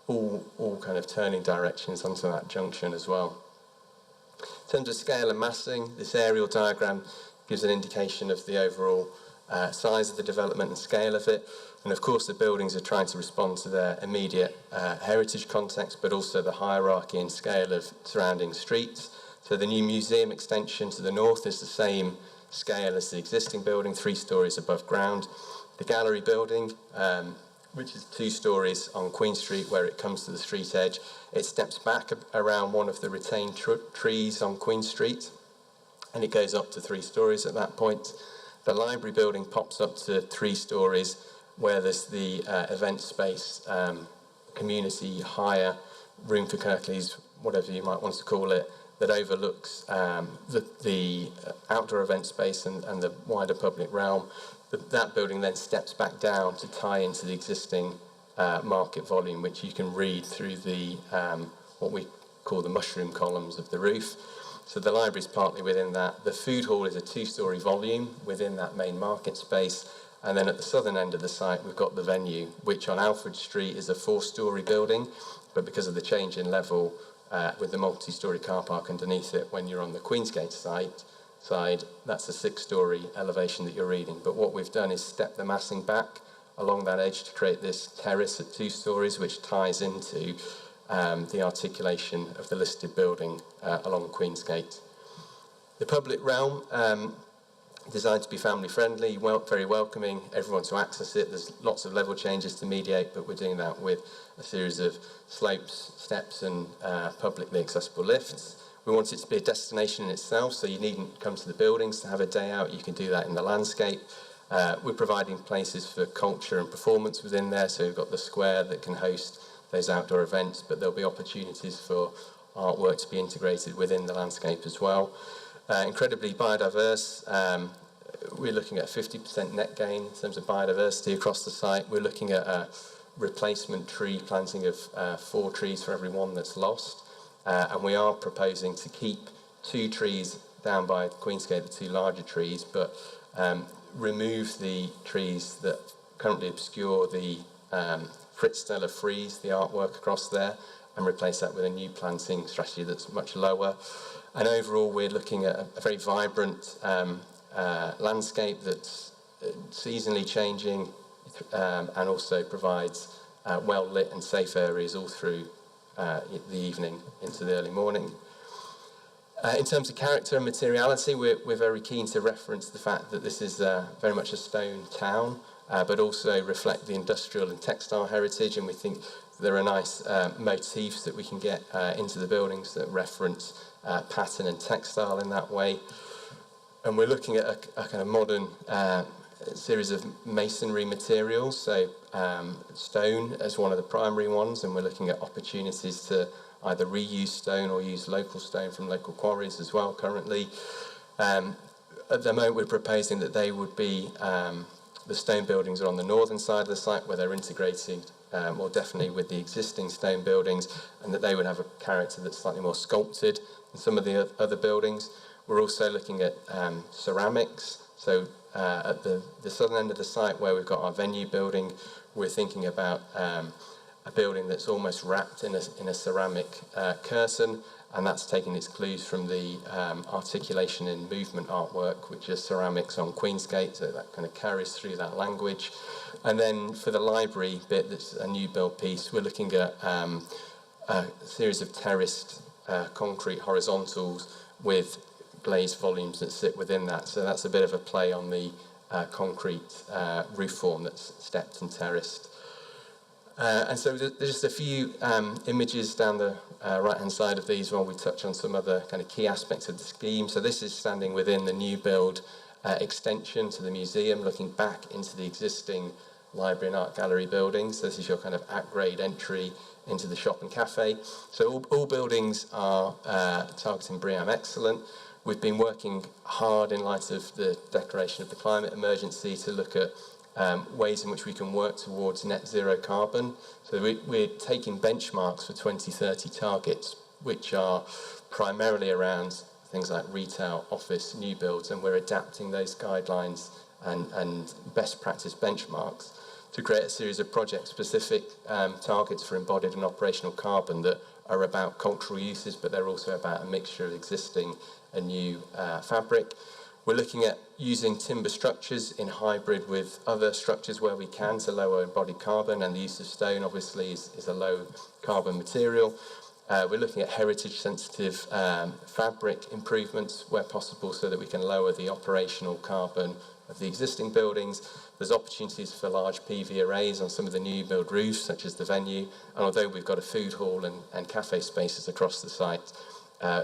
all kind of turning directions onto that junction as well. In terms of scale and massing, this aerial diagram gives an indication of the overall size of the development and scale of it. And of course the buildings are trying to respond to their immediate heritage context, but also the hierarchy and scale of surrounding streets. So the new museum extension to the north is the same scale as the existing building, 3 stories above ground. The gallery building, which is 2 stories on Queen Street where it comes to the street edge, it steps back around one of the retained trees on Queen Street, and it goes up to 3 stories at that point. The library building pops up to 3 stories where there's the event space, community hire, room for Kirklees, whatever you might want to call it, that overlooks the outdoor event space and the wider public realm. That building then steps back down to tie into the existing market volume, which you can read through the what we call the mushroom columns of the roof. So the library is partly within that. The food hall is a 2-story volume within that main market space. And then at the southern end of the site, we've got the venue, which on Alfred Street is a 4-story building, but because of the change in level with the multi-story car park underneath it, when you're on the Queensgate side, that's a 6-story elevation that you're reading. But what we've done is step the massing back along that edge to create this terrace at 2 stories, which ties into the articulation of the listed building along Queensgate. The public realm, designed to be family friendly, very welcoming, everyone to access it. There's lots of level changes to mediate, but we're doing that with a series of slopes, steps and publicly accessible lifts. We want it to be a destination in itself, so you needn't come to the buildings to have a day out. You can do that in the landscape. We're providing places for culture and performance within there, so we've got the square that can host those outdoor events, but there'll be opportunities for artwork to be integrated within the landscape as well. Incredibly biodiverse. We're looking at a 50% net gain in terms of biodiversity across the site. We're looking at a replacement tree planting of 4 trees for every one that's lost. And we are proposing to keep 2 trees down by Queensgate, the 2 larger trees, but remove the trees that currently obscure the Fritz Stella frieze, the artwork across there, and replace that with a new planting strategy that's much lower. And overall, we're looking at a very vibrant landscape that's seasonally changing and also provides well-lit and safe areas all through the evening into the early morning. In terms of character and materiality, we're very keen to reference the fact that this is very much a stone town, but also reflect the industrial and textile heritage, and we think there are nice motifs that we can get into the buildings that reference pattern and textile in that way. And we're looking at a kind of modern series of masonry materials, so stone as one of the primary ones, and we're looking at opportunities to either reuse stone or use local stone from local quarries as well currently. At the moment we're proposing that they would be, the stone buildings are on the northern side of the site where they're integrating more definitely with the existing stone buildings, and that they would have a character that's slightly more sculpted than some of the other buildings. We're also looking at ceramics. So at the southern end of the site where we've got our venue building, we're thinking about a building that's almost wrapped in a ceramic curtain, and that's taking its clues from the articulation in movement artwork, which is ceramics on Queensgate, so that kind of carries through that language. And then for the library bit, that's a new build piece, we're looking at a series of terraced concrete horizontals with glazed volumes that sit within that. So that's a bit of a play on the concrete roof form that's stepped and terraced. And so there's just a few images down the right-hand side of these while we touch on some other kind of key aspects of the scheme. So this is standing within the new build extension to the museum, looking back into the existing library and art gallery buildings. This is your kind of at-grade entry into the shop and cafe. So all buildings are targeting BREEAM Excellent. We've been working hard in light of the declaration of the climate emergency to look at ways in which we can work towards net zero carbon. So we're taking benchmarks for 2030 targets, which are primarily around things like retail, office, new builds, and we're adapting those guidelines and best practice benchmarks to create a series of project-specific targets for embodied and operational carbon that are about cultural uses, but they're also about a mixture of existing and new fabric. We're looking at using timber structures in hybrid with other structures where we can to lower embodied carbon, and the use of stone obviously is a low carbon material. We're looking at heritage-sensitive fabric improvements where possible so that we can lower the operational carbon of the existing buildings. There's opportunities for large PV arrays on some of the new build roofs, such as the venue, and although we've got a food hall and cafe spaces across the site,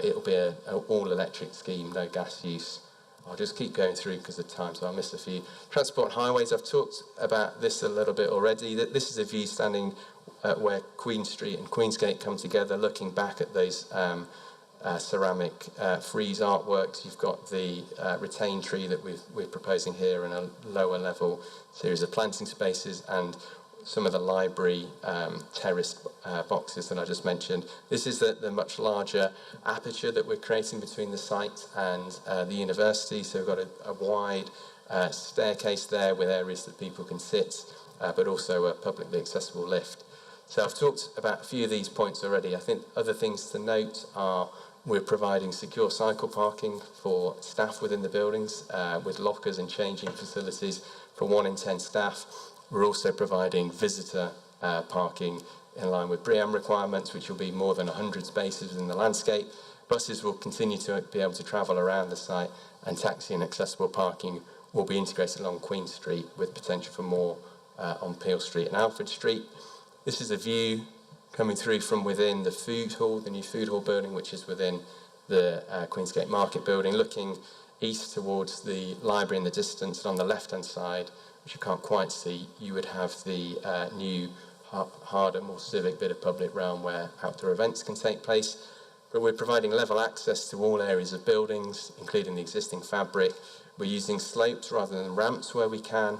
it'll be an all-electric scheme, no gas use. I'll just keep going through because of time, so I'll miss a few. Transport highways, I've talked about this a little bit already. This is a view standing where Queen Street and Queensgate come together, looking back at those ceramic frieze artworks. You've got the retained tree that we're proposing here and a lower level series of planting spaces and some of the library terraced boxes that I just mentioned. This is the much larger aperture that we're creating between the site and the university. So we've got a wide staircase there with areas that people can sit, but also a publicly accessible lift. So I've talked about a few of these points already. I think other things to note are we're providing secure cycle parking for staff within the buildings with lockers and changing facilities for 1 in 10 staff. We're also providing visitor parking in line with BREEAM requirements, which will be more than 100 spaces in the landscape. Buses will continue to be able to travel around the site, and taxi and accessible parking will be integrated along Queen Street with potential for more on Peel Street and Alfred Street. This is a view coming through from within the food hall, the new food hall building, which is within the Queensgate Market building, looking east towards the library in the distance. And on the left-hand side, which you can't quite see, you would have the new, harder, more civic bit of public realm where outdoor events can take place. But we're providing level access to all areas of buildings, including the existing fabric. We're using slopes rather than ramps where we can,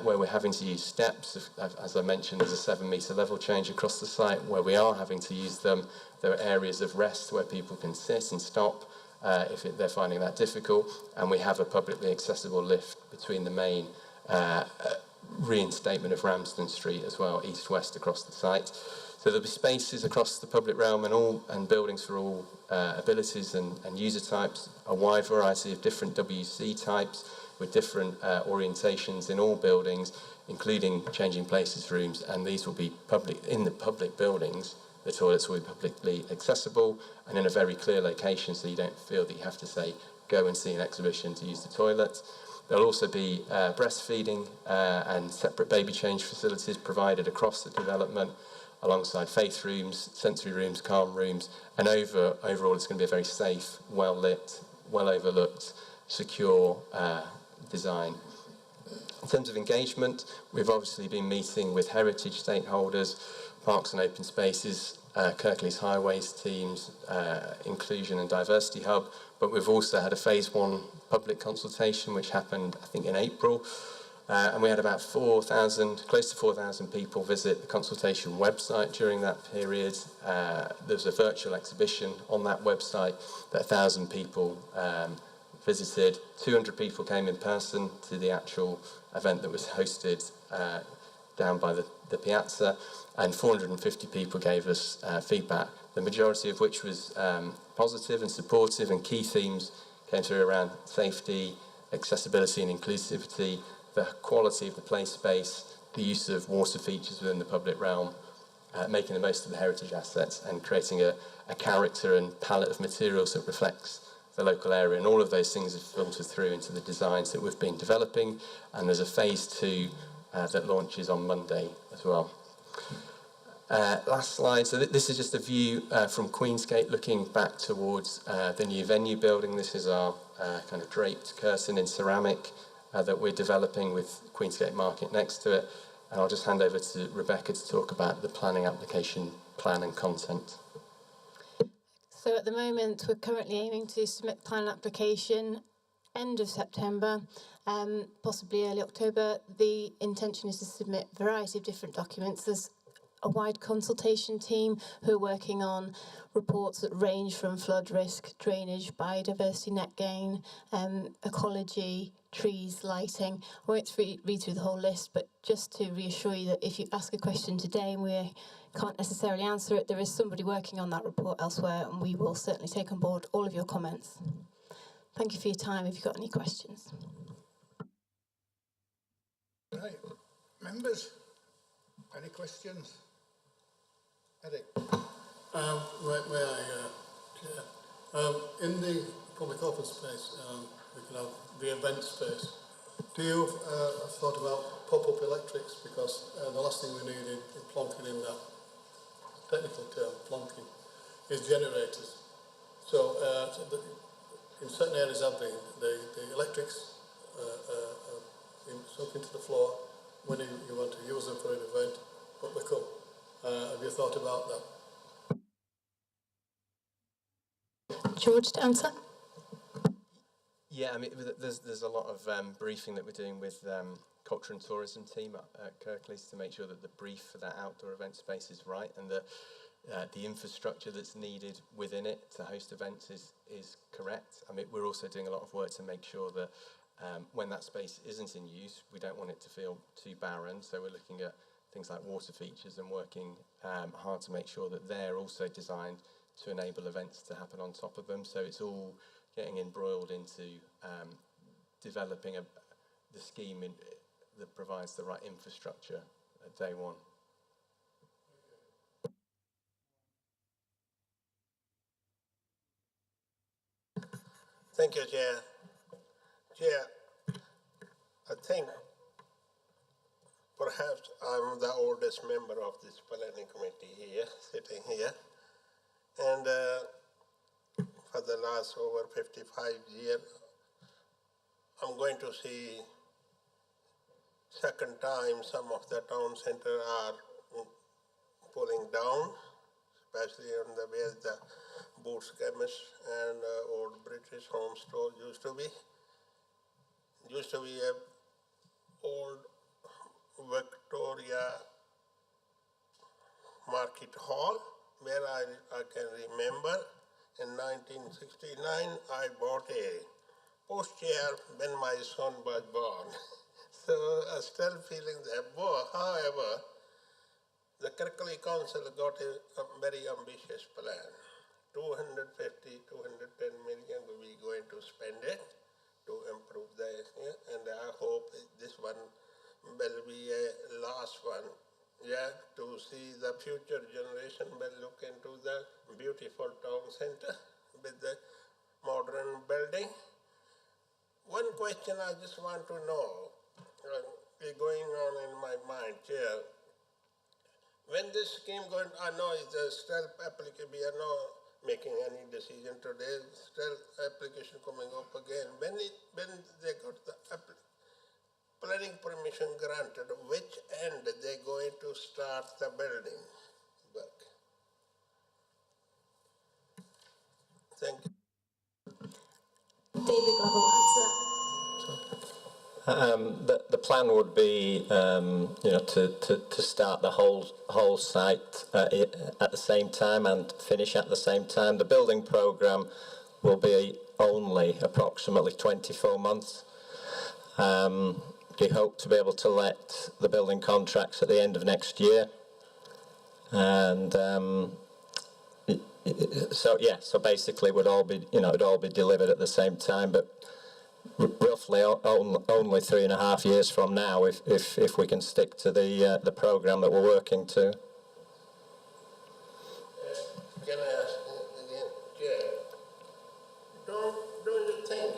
where we're having to use steps. As I mentioned, there's a 7-metre level change across the site. Where we are having to use them, there are areas of rest where people can sit and stop if they're finding that difficult. And we have a publicly accessible lift between the main reinstatement of Ramsden Street as well, east-west across the site. So there'll be spaces across the public realm and buildings for all abilities and user types, a wide variety of different WC types with different orientations in all buildings, including changing places rooms, and these will be in the public buildings. The toilets will be publicly accessible and in a very clear location, so you don't feel that you have to, say, go and see an exhibition to use the toilet. There'll also be breastfeeding and separate baby change facilities provided across the development, alongside faith rooms, sensory rooms, calm rooms, and overall it's going to be a very safe, well-lit, well-overlooked, secure design. In terms of engagement, we've obviously been meeting with heritage stakeholders, parks and open spaces, Kirklees highways teams, inclusion and diversity hub, but we've also had a phase 1 public consultation which happened, I think, in April. And we had about 4,000, close to 4,000 people visit the consultation website during that period. There's a virtual exhibition on that website that 1,000 people visited. 200 people came in person to the actual event that was hosted down by the piazza, and 450 people gave us feedback, the majority of which was positive and supportive, and key themes came through around safety, accessibility and inclusivity, the quality of the play space, the use of water features within the public realm, making the most of the heritage assets and creating a character and palette of materials that reflects the local area. And all of those things have filtered through into the designs that we've been developing, and there's a phase 2 that launches on Monday as well. Last slide. So this is just a view from Queensgate looking back towards the new venue building. This is our kind of draped curtain in ceramic that we're developing with Queensgate Market next to it. And I'll just hand over to Rebecca to talk about the planning application plan and content. So at the moment, we're currently aiming to submit the plan application end of September, possibly early October. The intention is to submit a variety of different documents. There's a wide consultation team who are working on reports that range from flood risk, drainage, biodiversity net gain, ecology, trees, lighting. I won't read through the whole list, but just to reassure you that if you ask a question today and we can't necessarily answer it, there is somebody working on that report elsewhere, and we will certainly take on board all of your comments. Thank you for your time. If you've got any questions. Right, members, any questions? Eric? May I, Chair? In the public open space, we can have the event space. Do you have thought about pop-up electrics? Because the last thing we need in plonking in that technical term, plonking, is generators. So in certain areas of the electrics sunk into the floor when you want to use them for an event, but they come. Have you thought about that? George, to answer? Yeah, I mean, there's a lot of briefing that we're doing with culture and tourism team at Kirklees to make sure that the brief for that outdoor event space is right, and that the infrastructure that's needed within it to host events is correct. I mean, we're also doing a lot of work to make sure that when that space isn't in use, we don't want it to feel too barren. So we're looking at things like water features and working hard to make sure that they're also designed to enable events to happen on top of them. So it's all getting embroiled into developing the scheme that provides the right infrastructure at day one. Thank you, Chair. Chair, I think perhaps I'm the oldest member of this planning committee here, sitting here. And for the last over 55 years, I'm going to see second time some of the town center are pulling down, especially on the where the Boots Chemist and old British Home Store used to be. Used to be a old Victoria Market Hall, where I can remember in 1969 I bought a pushchair when my son was born. So I'm still feeling that war. However, the Kirklees Council got a very ambitious plan. 250, 210 million we're going to spend it to improve the area, and I hope this one will be a last one. Yeah, to see the future generation will look into the beautiful town center with the modern building. One question I just want to know, is going on in my mind, Chair. When this scheme going, I know it's still applicable, we are not making any decision today, still application coming up again. When they got the planning permission granted, which end they going to start the building work? Thank you. David Lovell, answer that. The plan would be, to start the whole site at the same time and finish at the same time. The building programme will be only approximately 24 months. We hope to be able to let the building contracts at the end of next year, and so basically it would all be delivered at the same time, but roughly only 3.5 years from now, if we can stick to the programme that we're working to. Can I ask again, Chair? Don't you think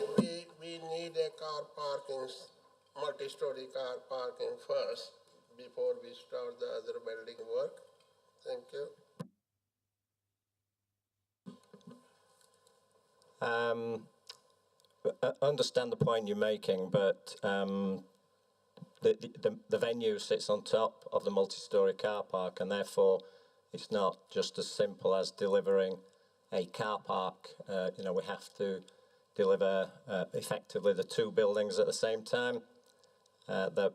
we need a car parking, multi-story car parking first before we start the other building work? Thank you. I understand the point you're making, but the venue sits on top of the multi-storey car park, and therefore it's not just as simple as delivering a car park. We have to deliver effectively the two buildings at the same time. The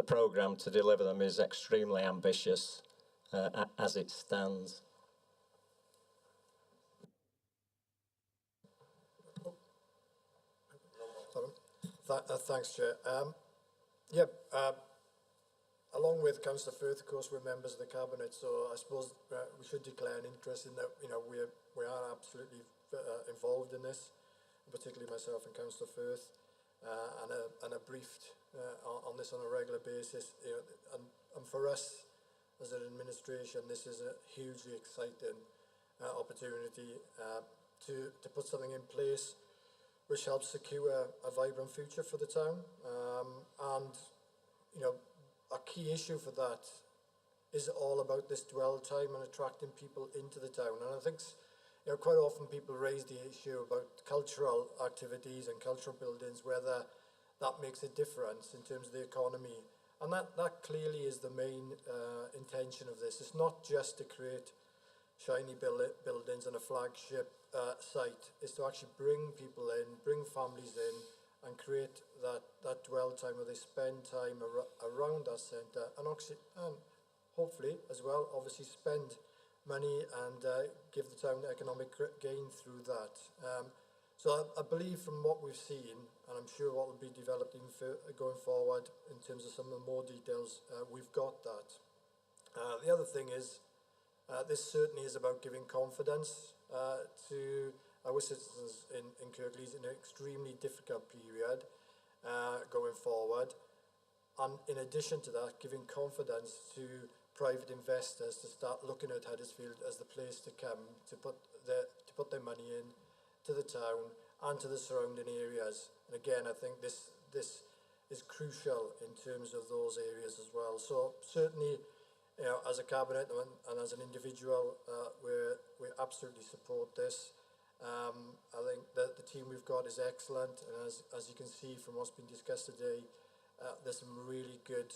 programme to deliver them is extremely ambitious as it stands. Thanks, Chair. Along with Councillor Firth, of course, we're members of the Cabinet, so I suppose we should declare an interest in that. We are absolutely involved in this, particularly myself and Councillor Firth, and are briefed on this on a regular basis. And for us as an administration, this is a hugely exciting opportunity to put something in place which helps secure a vibrant future for the town. A key issue for that is all about this dwell time and attracting people into the town. And I think quite often people raise the issue about cultural activities and cultural buildings, whether that makes a difference in terms of the economy. And that clearly is the main intention of this. It's not just to create shiny buildings and a flagship site. It's to actually bring people in, bring families in, and create that dwell time where they spend time around that centre, and hopefully as well, obviously spend money and give the town economic gain through that. So I believe from what we've seen, and I'm sure what will be developed going forward in terms of some of the more details, we've got that. The other thing is, this certainly is about giving confidence to our citizens in Kirklees in an extremely difficult period going forward. And in addition to that, giving confidence to private investors to start looking at Huddersfield as the place to come to put their money in to the town and to the surrounding areas. And again, I think this is crucial in terms of those areas as well. So certainly, as a cabinet and as an individual, we absolutely support this. I think that the team we've got is excellent, and as you can see from what's been discussed today, there's some really good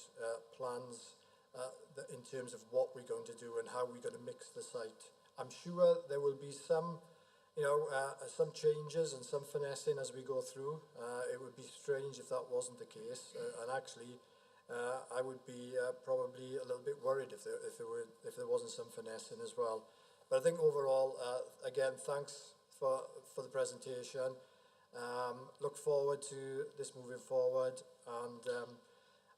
plans in terms of what we're going to do and how we're going to mix the site. I'm sure there will be some changes and some finessing as we go through. It would be strange if that wasn't the case, and actually, I would be probably a little bit worried if there wasn't some finessing as well. But I think overall, again, thanks for the presentation. Look forward to this moving forward, and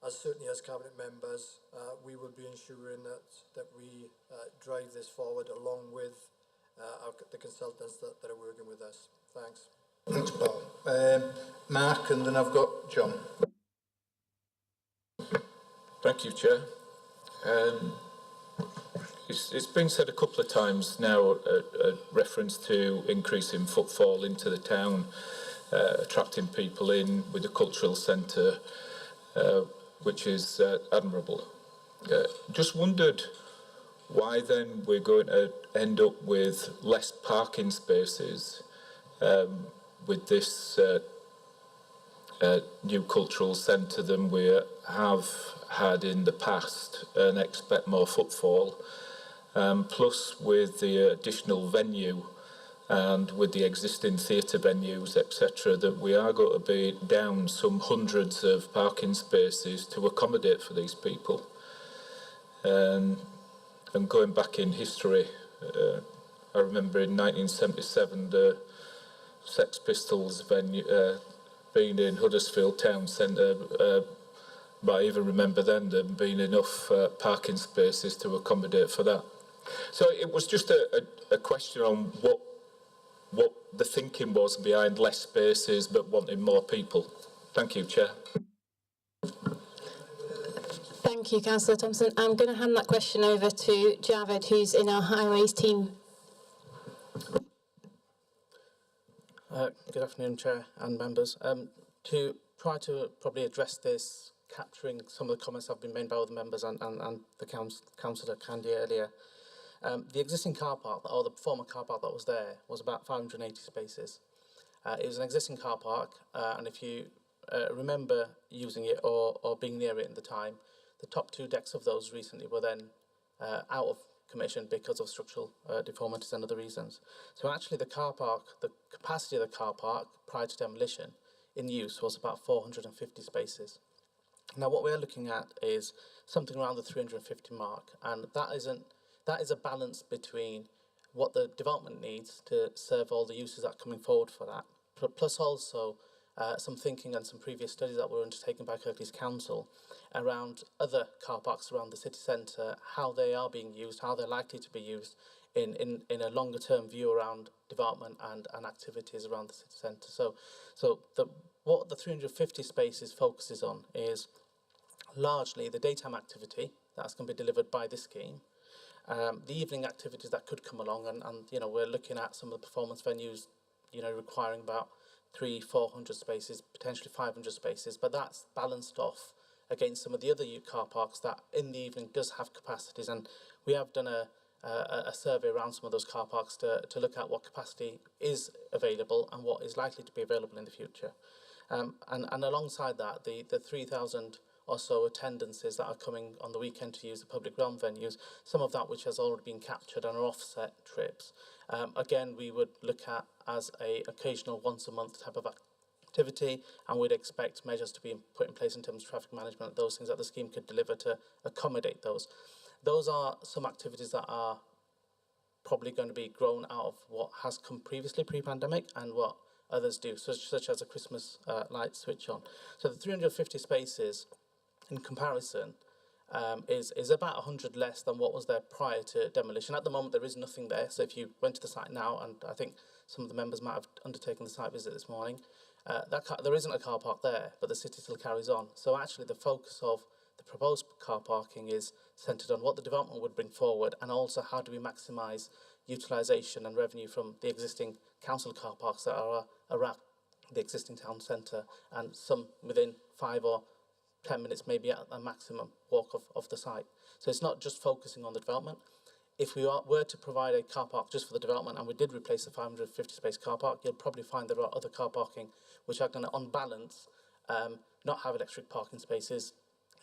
certainly as cabinet members, we will be ensuring that we drive this forward along with the consultants that are working with us. Thanks. Thanks, Paul. Mark, and then I've got John. Thank you, Chair. It's been said a couple of times now, a reference to increasing footfall into the town, attracting people in with the cultural centre, which is admirable. Just wondered why then we're going to end up with less parking spaces with this new cultural centre than we have had in the past, and expect more footfall. Plus, with the additional venue and with the existing theatre venues, etc., that we are going to be down some hundreds of parking spaces to accommodate for these people. And going back in history, I remember in 1977 the Sex Pistols venue being in Huddersfield Town Centre, but I even remember then there being enough parking spaces to accommodate for that. So it was just a question on what the thinking was behind less spaces but wanting more people. Thank you, Chair. Thank you, Councillor Thompson. I'm going to hand that question over to Javed, who's in our highways team. Good afternoon, Chair and members. To try to probably address this, capturing some of the comments that have been made by other members and the Councillor Candy earlier, the existing car park, or the former car park that was there, was about 580 spaces. It was an existing car park, and if you remember using it or being near it at the time, the top 2 decks of those recently were then out of commission because of structural deformities and other reasons. So actually the car park, the capacity of the car park prior to demolition in use was about 450 spaces. Now what we're looking at is something around the 350 mark, and that is a balance between what the development needs to serve all the uses that are coming forward for that, plus also some thinking and some previous studies that were undertaken by Kirklees Council around other car parks around the city centre, how they are being used, how they're likely to be used in a longer term view around development and activities around the city centre. So what the 350 spaces focuses on is largely the daytime activity that's going to be delivered by this scheme, the evening activities that could come along, and you know, we're looking at some of the performance venues, you know, requiring about 300-400 spaces, potentially 500 spaces, but that's balanced off against some of the other car parks that in the evening does have capacities, and we have done a survey around some of those car parks to look at what capacity is available and what is likely to be available in the future. And alongside that, the 3,000 or so attendances that are coming on the weekend to use the public realm venues, some of that which has already been captured and are offset trips. Again, we would look at as a occasional once a month type of activity, and we'd expect measures to be put in place in terms of traffic management, those things that the scheme could deliver to accommodate those. Those are some activities that are probably going to be grown out of what has come previously pre-pandemic and what others do, such as a Christmas light switch on. So the 350 spaces in comparison is about 100 less than what was there prior to demolition. At the moment there is nothing there, so if you went to the site now, and I think some of the members might have undertaken the site visit this morning, there isn't a car park there, but the city still carries on. So actually the focus of the proposed car parking is centred on what the development would bring forward, and also how do we maximise utilisation and revenue from the existing council car parks that are around the existing town centre, and some within 5 or 10 minutes maybe at a maximum walk of the site. So it's not just focusing on the development. If we were to provide a car park just for the development, and we did replace the 550 space car park, you'll probably find there are other car parking which are going to, on balance, not have electric parking spaces,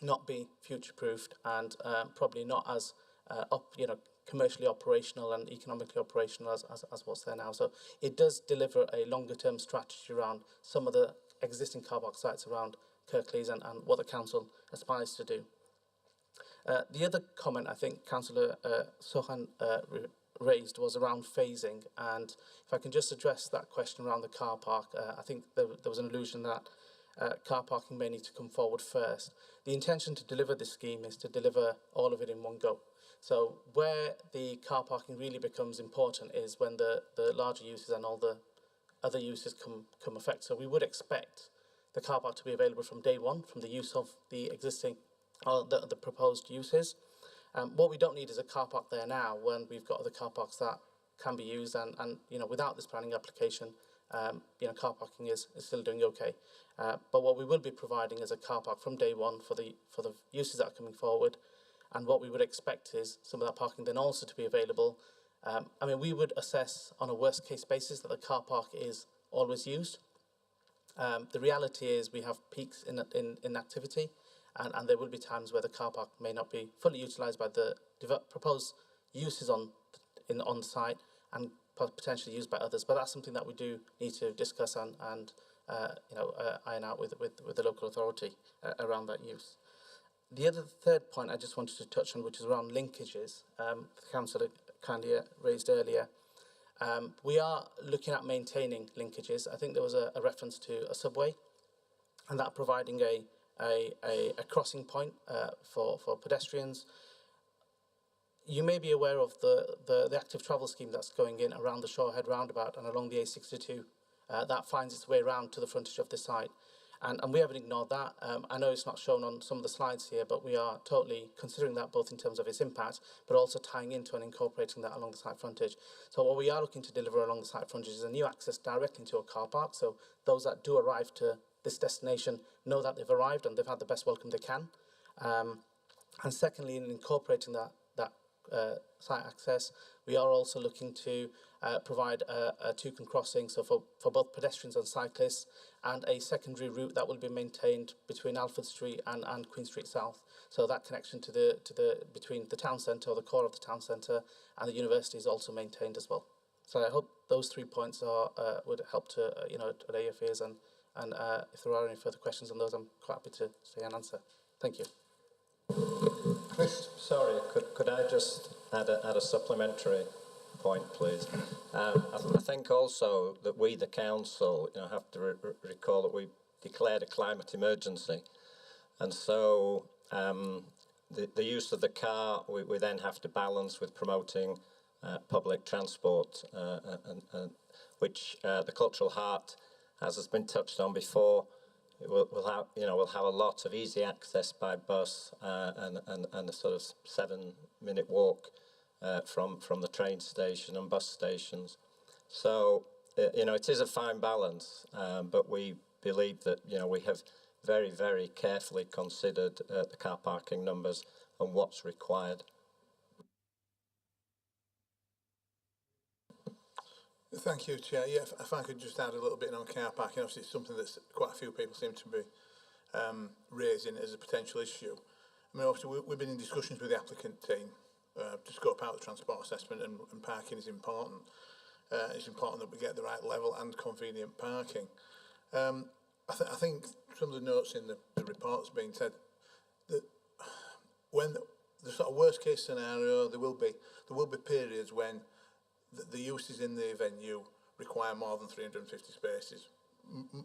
not be future-proofed, and probably not as commercially operational and economically operational as what's there now. So it does deliver a longer-term strategy around some of the existing car park sites around Kirklees and what the council aspires to do. The other comment I think Councillor Sohan raised was around phasing, and if I can just address that question around the car park, I think there was an allusion that car parking may need to come forward first. The intention to deliver this scheme is to deliver all of it in one go. So where the car parking really becomes important is when the larger uses and all the other uses come effect. So we would expect the car park to be available from day one, from the use of the existing, the proposed uses. What we don't need is a car park there now when we've got other car parks that can be used, and you know, without this planning application, car parking is still doing okay. But what we will be providing is a car park from day one for the uses that are coming forward, and what we would expect is some of that parking then also to be available. I mean, we would assess on a worst case basis that the car park is always used. The reality is we have peaks in activity, and there will be times where the car park may not be fully utilised by the proposed uses on the site, and potentially used by others. But that's something that we do need to discuss and iron out with the local authority around that use. The third point I just wanted to touch on, which is around linkages, the councillor kindly raised earlier. We are looking at maintaining linkages. I think there was a reference to a subway, and that providing a crossing point for pedestrians. You may be aware of the active travel scheme that's going in around the Shorehead roundabout and along the A62. That finds its way around to the frontage of the site. And we haven't ignored that. I know it's not shown on some of the slides here, but we are totally considering that both in terms of its impact, but also tying into and incorporating that along the site frontage. So what we are looking to deliver along the site frontage is a new access directly into a car park. So those that do arrive to this destination know that they've arrived and they've had the best welcome they can. And secondly, in incorporating that site access, we are also looking to provide a Toucan Crossing, so for both pedestrians and cyclists, and a secondary route that will be maintained between Alfred Street and Queen Street South. So that connection between the town centre, or the core of the town centre, and the university is also maintained as well. So I hope those 3 points would help to allay your fears, and if there are any further questions on those, I'm quite happy to say and answer. Thank you. Chris? Sorry, could I just add a supplementary point, please? I think also that we, the council, have to recall that we declared a climate emergency, and so the use of the car we then have to balance with promoting public transport, which the Cultural Heart, as has been touched on before, we'll have a lot of easy access by bus and a sort of 7-minute walk from the train station and bus stations. So it is a fine balance, but we believe that we have very, very carefully considered the car parking numbers and what's required. Thank you, Chair. Yeah, if I could just add a little bit on car parking, obviously it's something that quite a few people seem to be raising as a potential issue. I mean, obviously we've been in discussions with the applicant team to scope out the transport assessment, and parking is important. It's important that we get the right level and convenient parking. I think some of the notes in the report's being said that when the sort of worst case scenario, there will be periods when the uses in the venue require more than 350 spaces.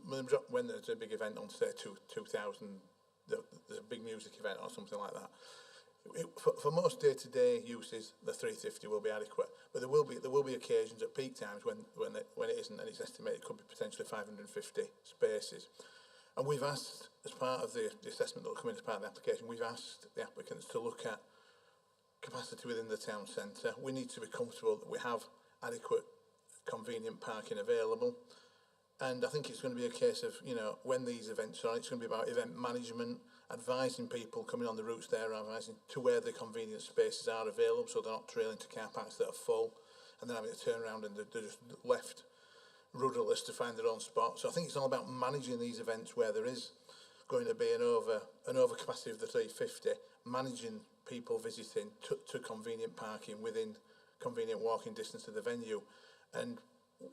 When there's a big event on, say, 2,000, there's a big music event or something like that. For most day-to-day uses, the 350 will be adequate. But there will be occasions at peak times when it isn't, and it's estimated it could be potentially 550 spaces. And we've asked, as part of the assessment that will come in as part of the application, we've asked the applicants to look at capacity within the town centre. We need to be comfortable that we have adequate, convenient parking available. And I think it's going to be a case of, when these events are, it's going to be about event management, advising people coming on the routes there, advising to where the convenient spaces are available, so they're not trailing to car parks that are full, and then having to turn around and they're just left rudderless to find their own spot. So I think it's all about managing these events where there is going to be an over capacity of the 350, managing people visiting to convenient parking within convenient walking distance to the venue, and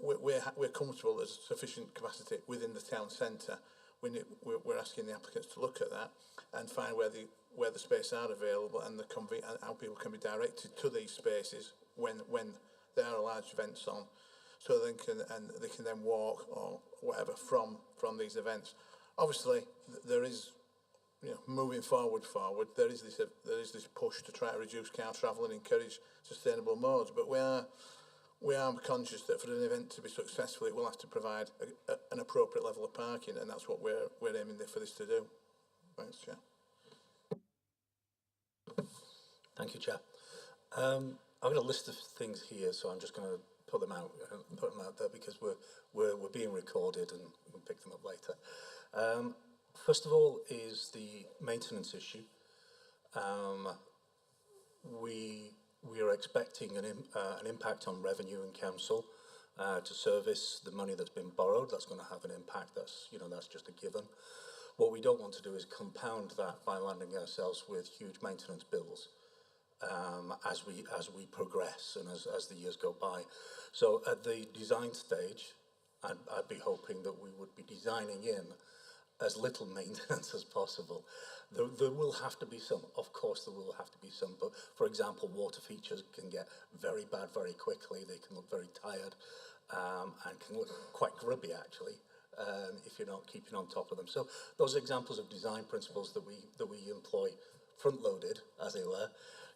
we're comfortable there's sufficient capacity within the town centre. We're asking the applicants to look at that and find where the spaces are available and how people can be directed to these spaces when there are large events on, so they can then walk or whatever from these events. Obviously, there is, moving forward, there is this push to try to reduce car travel and encourage sustainable modes. But we are conscious that for an event to be successful, it will have to provide an appropriate level of parking, and that's what we're aiming for this to do. Thanks, Chair. Thank you, Chair. I've got a list of things here, so I'm just going to put them out there because we're being recorded and we'll pick them up later. First of all is the maintenance issue. We are expecting an impact on revenue and council to service the money that's been borrowed. That's going to have an impact. That's just a given. What we don't want to do is compound that by landing ourselves with huge maintenance bills. as we progress and as the years go by. So at the design stage, I'd be hoping that we would be designing in as little maintenance as possible. There will have to be some, of course there will have to be some, but for example, water features can get very bad very quickly. They can look very tired and can look quite grubby actually if you're not keeping on top of them. So those examples of design principles that we employ front-loaded, as it were,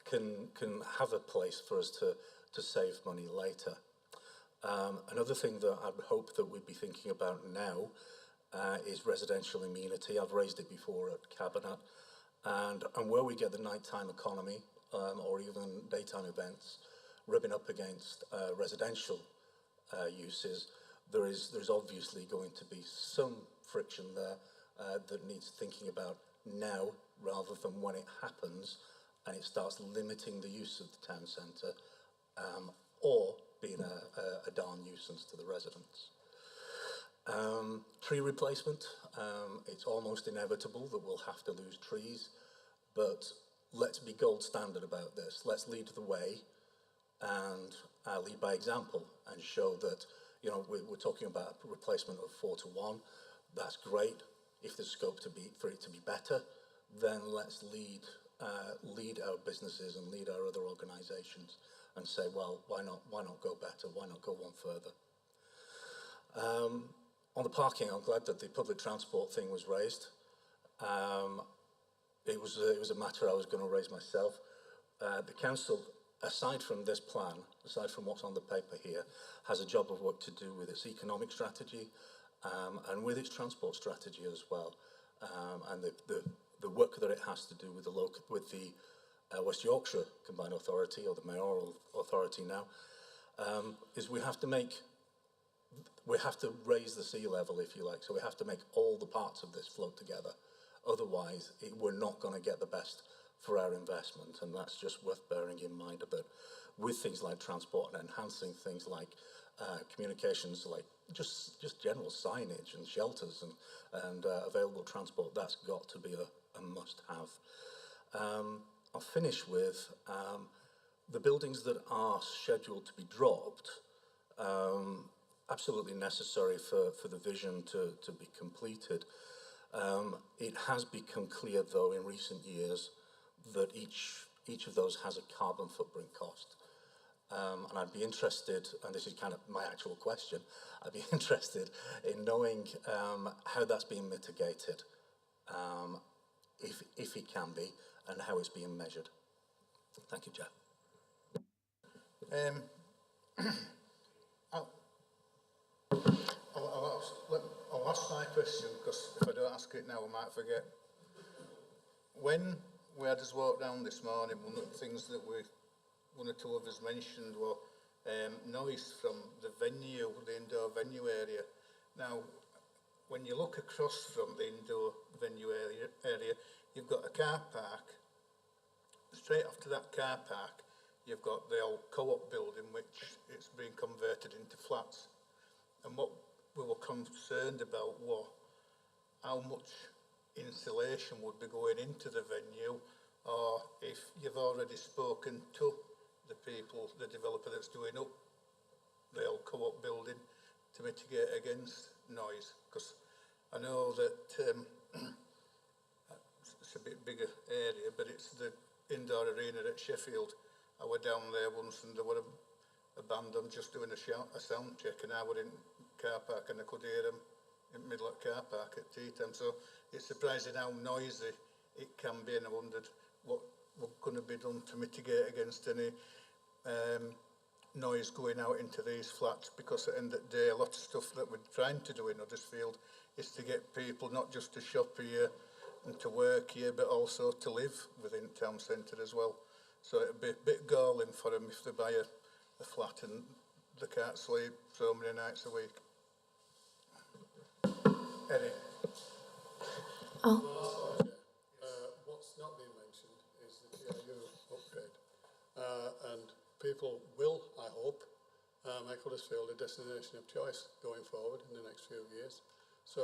can have a place for us to save money later. Another thing that I'd hope that we'd be thinking about now is residential amenity. I've raised it before at Cabinet, and where we get the nighttime economy or even daytime events rubbing up against residential uses, there's obviously going to be some friction there that needs thinking about now rather than when it happens and it starts limiting the use of the town centre or being a darn nuisance to the residents. Tree replacement, it's almost inevitable that we'll have to lose trees, but let's be gold standard about this. Let's lead the way and lead by example and show that, you know, we're talking about a replacement of 4:1. That's great. If there's scope for it to be better, then let's lead our businesses and lead our other organisations and say, well, why not go better? Why not go one further? On the parking, I'm glad that the public transport thing was raised. It was a matter I was going to raise myself. The council, aside from this plan, aside from what's on the paper here, has a job of work to do with its economic strategy and with its transport strategy as well. And the work that it has to do with the West Yorkshire Combined Authority, or the mayoral authority now, is we have to raise the sea level, if you like. So we have to make all the parts of this float together. Otherwise, we're not going to get the best for our investment, and that's just worth bearing in mind. That with things like transport and enhancing things like communications, like just general signage and shelters and available transport, that's got to be a must-have. I'll finish with the buildings that are scheduled to be dropped. Absolutely necessary for the vision to be completed. It has become clear, though, in recent years that each of those has a carbon footprint cost. And I'd be interested, and this is kind of my actual question, I'd be interested in knowing how that's being mitigated, if it can be, and how it's being measured. Thank you, Chair. I'll ask my question, because if I don't ask it now, I might forget. When we had us walk down this morning, one of the things that one or two of us mentioned were noise from the venue, the indoor venue area. Now, when you look across from the indoor venue area, you've got a car park. Straight after that car park, you've got the old co-op building, which it's been converted into flats. And what we were concerned about was how much insulation would be going into the venue, or if you've already spoken to the people, the developer that's doing up the old co-op building to mitigate against noise. Because I know that it's a bit bigger area, but it's the indoor arena at Sheffield. I went down there once and there were a band on just doing a sound check, and I were in car park and I could hear them in the middle of car park at tea time. So it's surprising how noisy it can be, and I wondered what going to be done to mitigate against any noise going out into these flats, because at the end of the day, a lot of stuff that we're trying to do in Huddersfield is to get people not just to shop here and to work here, but also to live within town centre as well. So it'd be a bit galling for them if they buy a flat and they can't sleep so many nights a week. Eddie? What's not being mentioned is the TIU upgrade. And people will, I hope, make Huddersfield a destination of choice going forward in the next few years. So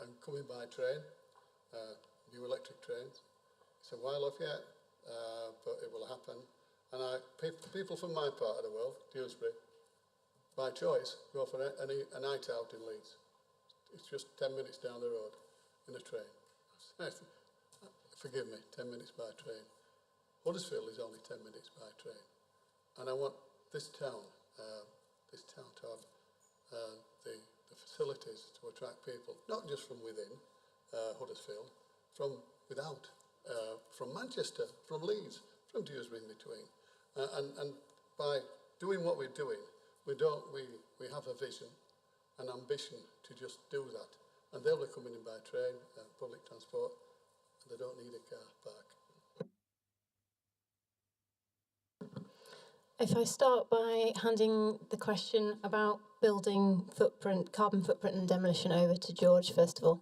I'm coming by train, new electric trains. It's a while off yet, but it will happen. And people from my part of the world, Dewsbury, by choice, go for a night out in Leeds. It's just 10 minutes down the road in a train. Forgive me, 10 minutes by train. Huddersfield is only 10 minutes by train. And I want this town to have the facilities to attract people, not just from within Huddersfield, from without, from Manchester, from Leeds, from Dewsbury in between. And by doing what we're doing, we have a vision, an ambition to just do that. And they'll be coming in by train, public transport, and they don't need a car park. If I start by handing the question about building footprint, carbon footprint and demolition over to George, first of all.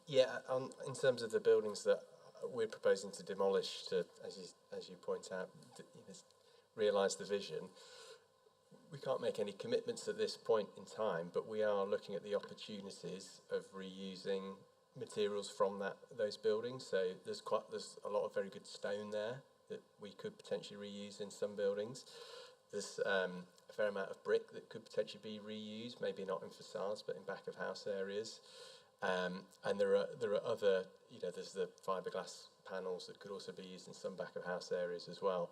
Yeah, in terms of the buildings that we're proposing to demolish, to, as you point out, realise the vision, we can't make any commitments at this point in time, but we are looking at the opportunities of reusing materials from those buildings. So there's a lot of very good stone there that we could potentially reuse in some buildings. There's a fair amount of brick that could potentially be reused, maybe not in facades, but in back of house areas. And there are other, there's the fiberglass panels that could also be used in some back of house areas as well.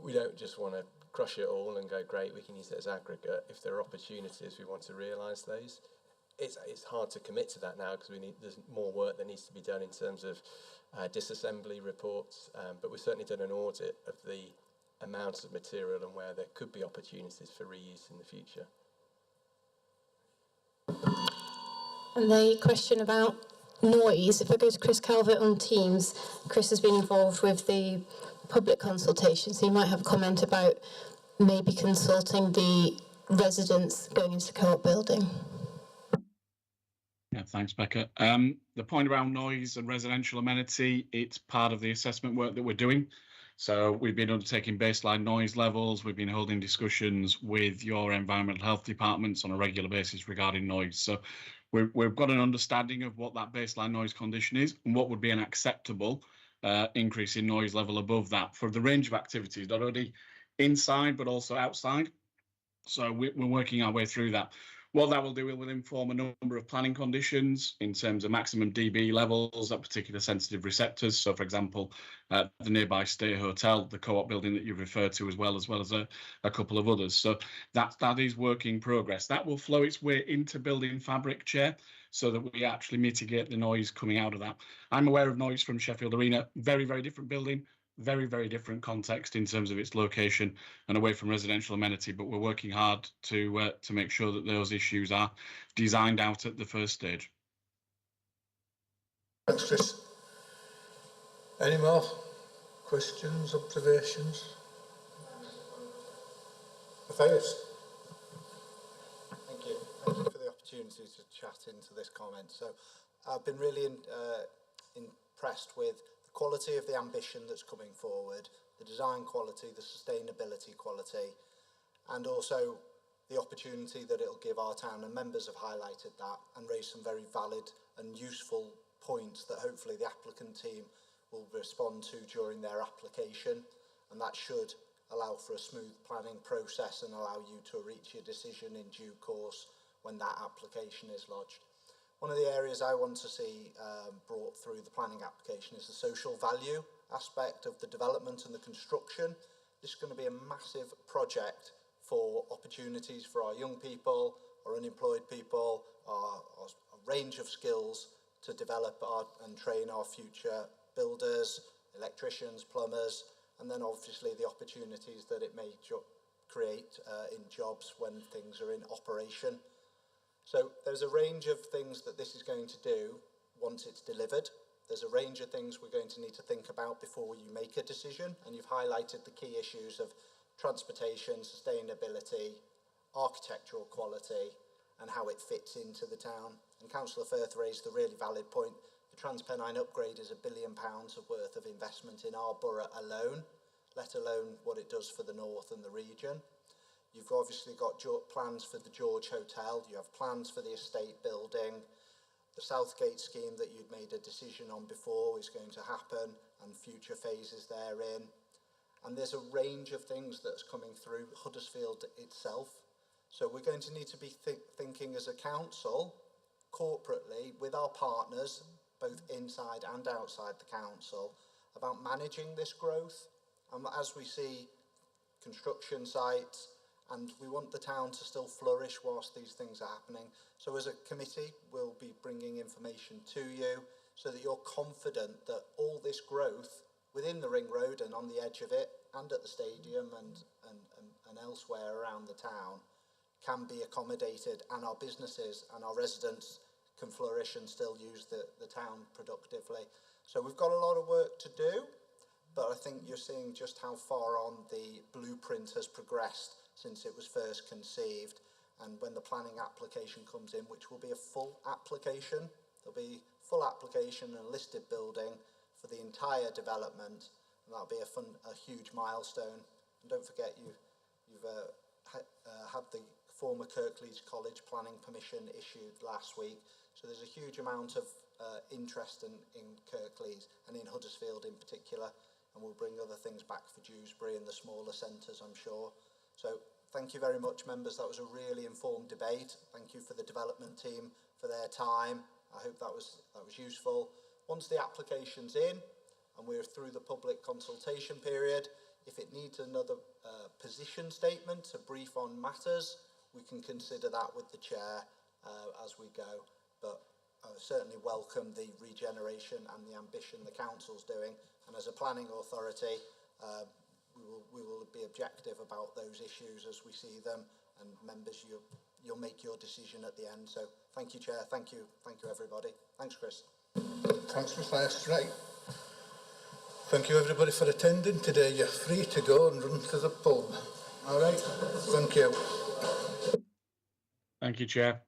We don't just want to crush it all and go, great, we can use it as aggregate. If there are opportunities, we want to realise those. It's hard to commit to that now because there's more work that needs to be done in terms of disassembly reports, but we've certainly done an audit of the amounts of material and where there could be opportunities for reuse in the future. And the question about noise, if I go to Chris Calvert on Teams, Chris has been involved with the public consultation, so you might have a comment about maybe consulting the residents going into the co-op building. Yeah, thanks, Becca. The point around noise and residential amenity, it's part of the assessment work that we're doing. So we've been undertaking baseline noise levels. We've been holding discussions with your environmental health departments on a regular basis regarding noise. So we've got an understanding of what that baseline noise condition is and what would be an acceptable increase in noise level above that for the range of activities, not only inside but also outside. So we're working our way through that. What that will do, it will inform a number of planning conditions in terms of maximum dB levels at particular sensitive receptors. So, for example, the nearby Stay Hotel, the co-op building that you've referred to, as well as a couple of others. So that is work in progress. That will flow its way into building fabric, Chair, so that we actually mitigate the noise coming out of that. I'm aware of noise from Sheffield Arena, very, very different building. Very, very different context in terms of its location and away from residential amenity, but we're working hard to make sure that those issues are designed out at the first stage. Thanks, Chris. Any more questions, observations? Matthias. Thank you. Thank you for the opportunity to chat into this comment. So I've been really impressed with the quality of the ambition that's coming forward, the design quality, the sustainability quality, and also the opportunity that it'll give our town, and members have highlighted that and raised some very valid and useful points that hopefully the applicant team will respond to during their application, and that should allow for a smooth planning process and allow you to reach your decision in due course when that application is lodged. One of the areas I want to see brought through the planning application is the social value aspect of the development and the construction. This is going to be a massive project for opportunities for our young people, our unemployed people, our range of skills to develop and train our future builders, electricians, plumbers, and then obviously the opportunities that it may create in jobs when things are in operation. So there's a range of things that this is going to do once it's delivered. There's a range of things we're going to need to think about before you make a decision, and you've highlighted the key issues of transportation, sustainability, architectural quality, and how it fits into the town. And Councillor Firth raised the really valid point. The TransPennine upgrade is £1 billion worth of investment in our borough alone, let alone what it does for the north and the region. You've obviously got plans for the George Hotel, you have plans for the estate building, The Southgate scheme that you'd made a decision on before is going to happen, and future phases therein. And there's a range of things that's coming through Huddersfield itself. So we're going to need to be thinking as a council, corporately, with our partners, both inside and outside the council, about managing this growth. And as we see construction sites, and we want the town to still flourish whilst these things are happening. So as a committee, we'll be bringing information to you so that you're confident that all this growth within the ring road and on the edge of it and at the stadium and elsewhere around the town can be accommodated, and our businesses and our residents can flourish and still use the town productively. So we've got a lot of work to do, but I think you're seeing just how far on the blueprint has progressed since it was first conceived. And when the planning application comes in, which will be a full application, there'll be full application and listed building for the entire development, and that'll be a huge milestone. And don't forget, you've had the former Kirklees College planning permission issued last week, so there's a huge amount of interest in Kirklees and in Huddersfield in particular, and we'll bring other things back for Dewsbury and the smaller centres, I'm sure. So thank you very much, members. That was a really informed debate. Thank you for the development team for their time. I hope that was useful. Once the application's in and we're through the public consultation period, if it needs another position statement to brief on matters, we can consider that with the chair as we go. But I certainly welcome the regeneration and the ambition the council's doing. And as a planning authority, we will be objective about those issues as we see them. And members, you'll make your decision at the end. So thank you, Chair. Thank you, everybody. Thanks, Chris. Thanks, Mr. Magistrate. Thank you, everybody, for attending today. You're free to go and run to the pub. All right. Thank you. Thank you, Chair.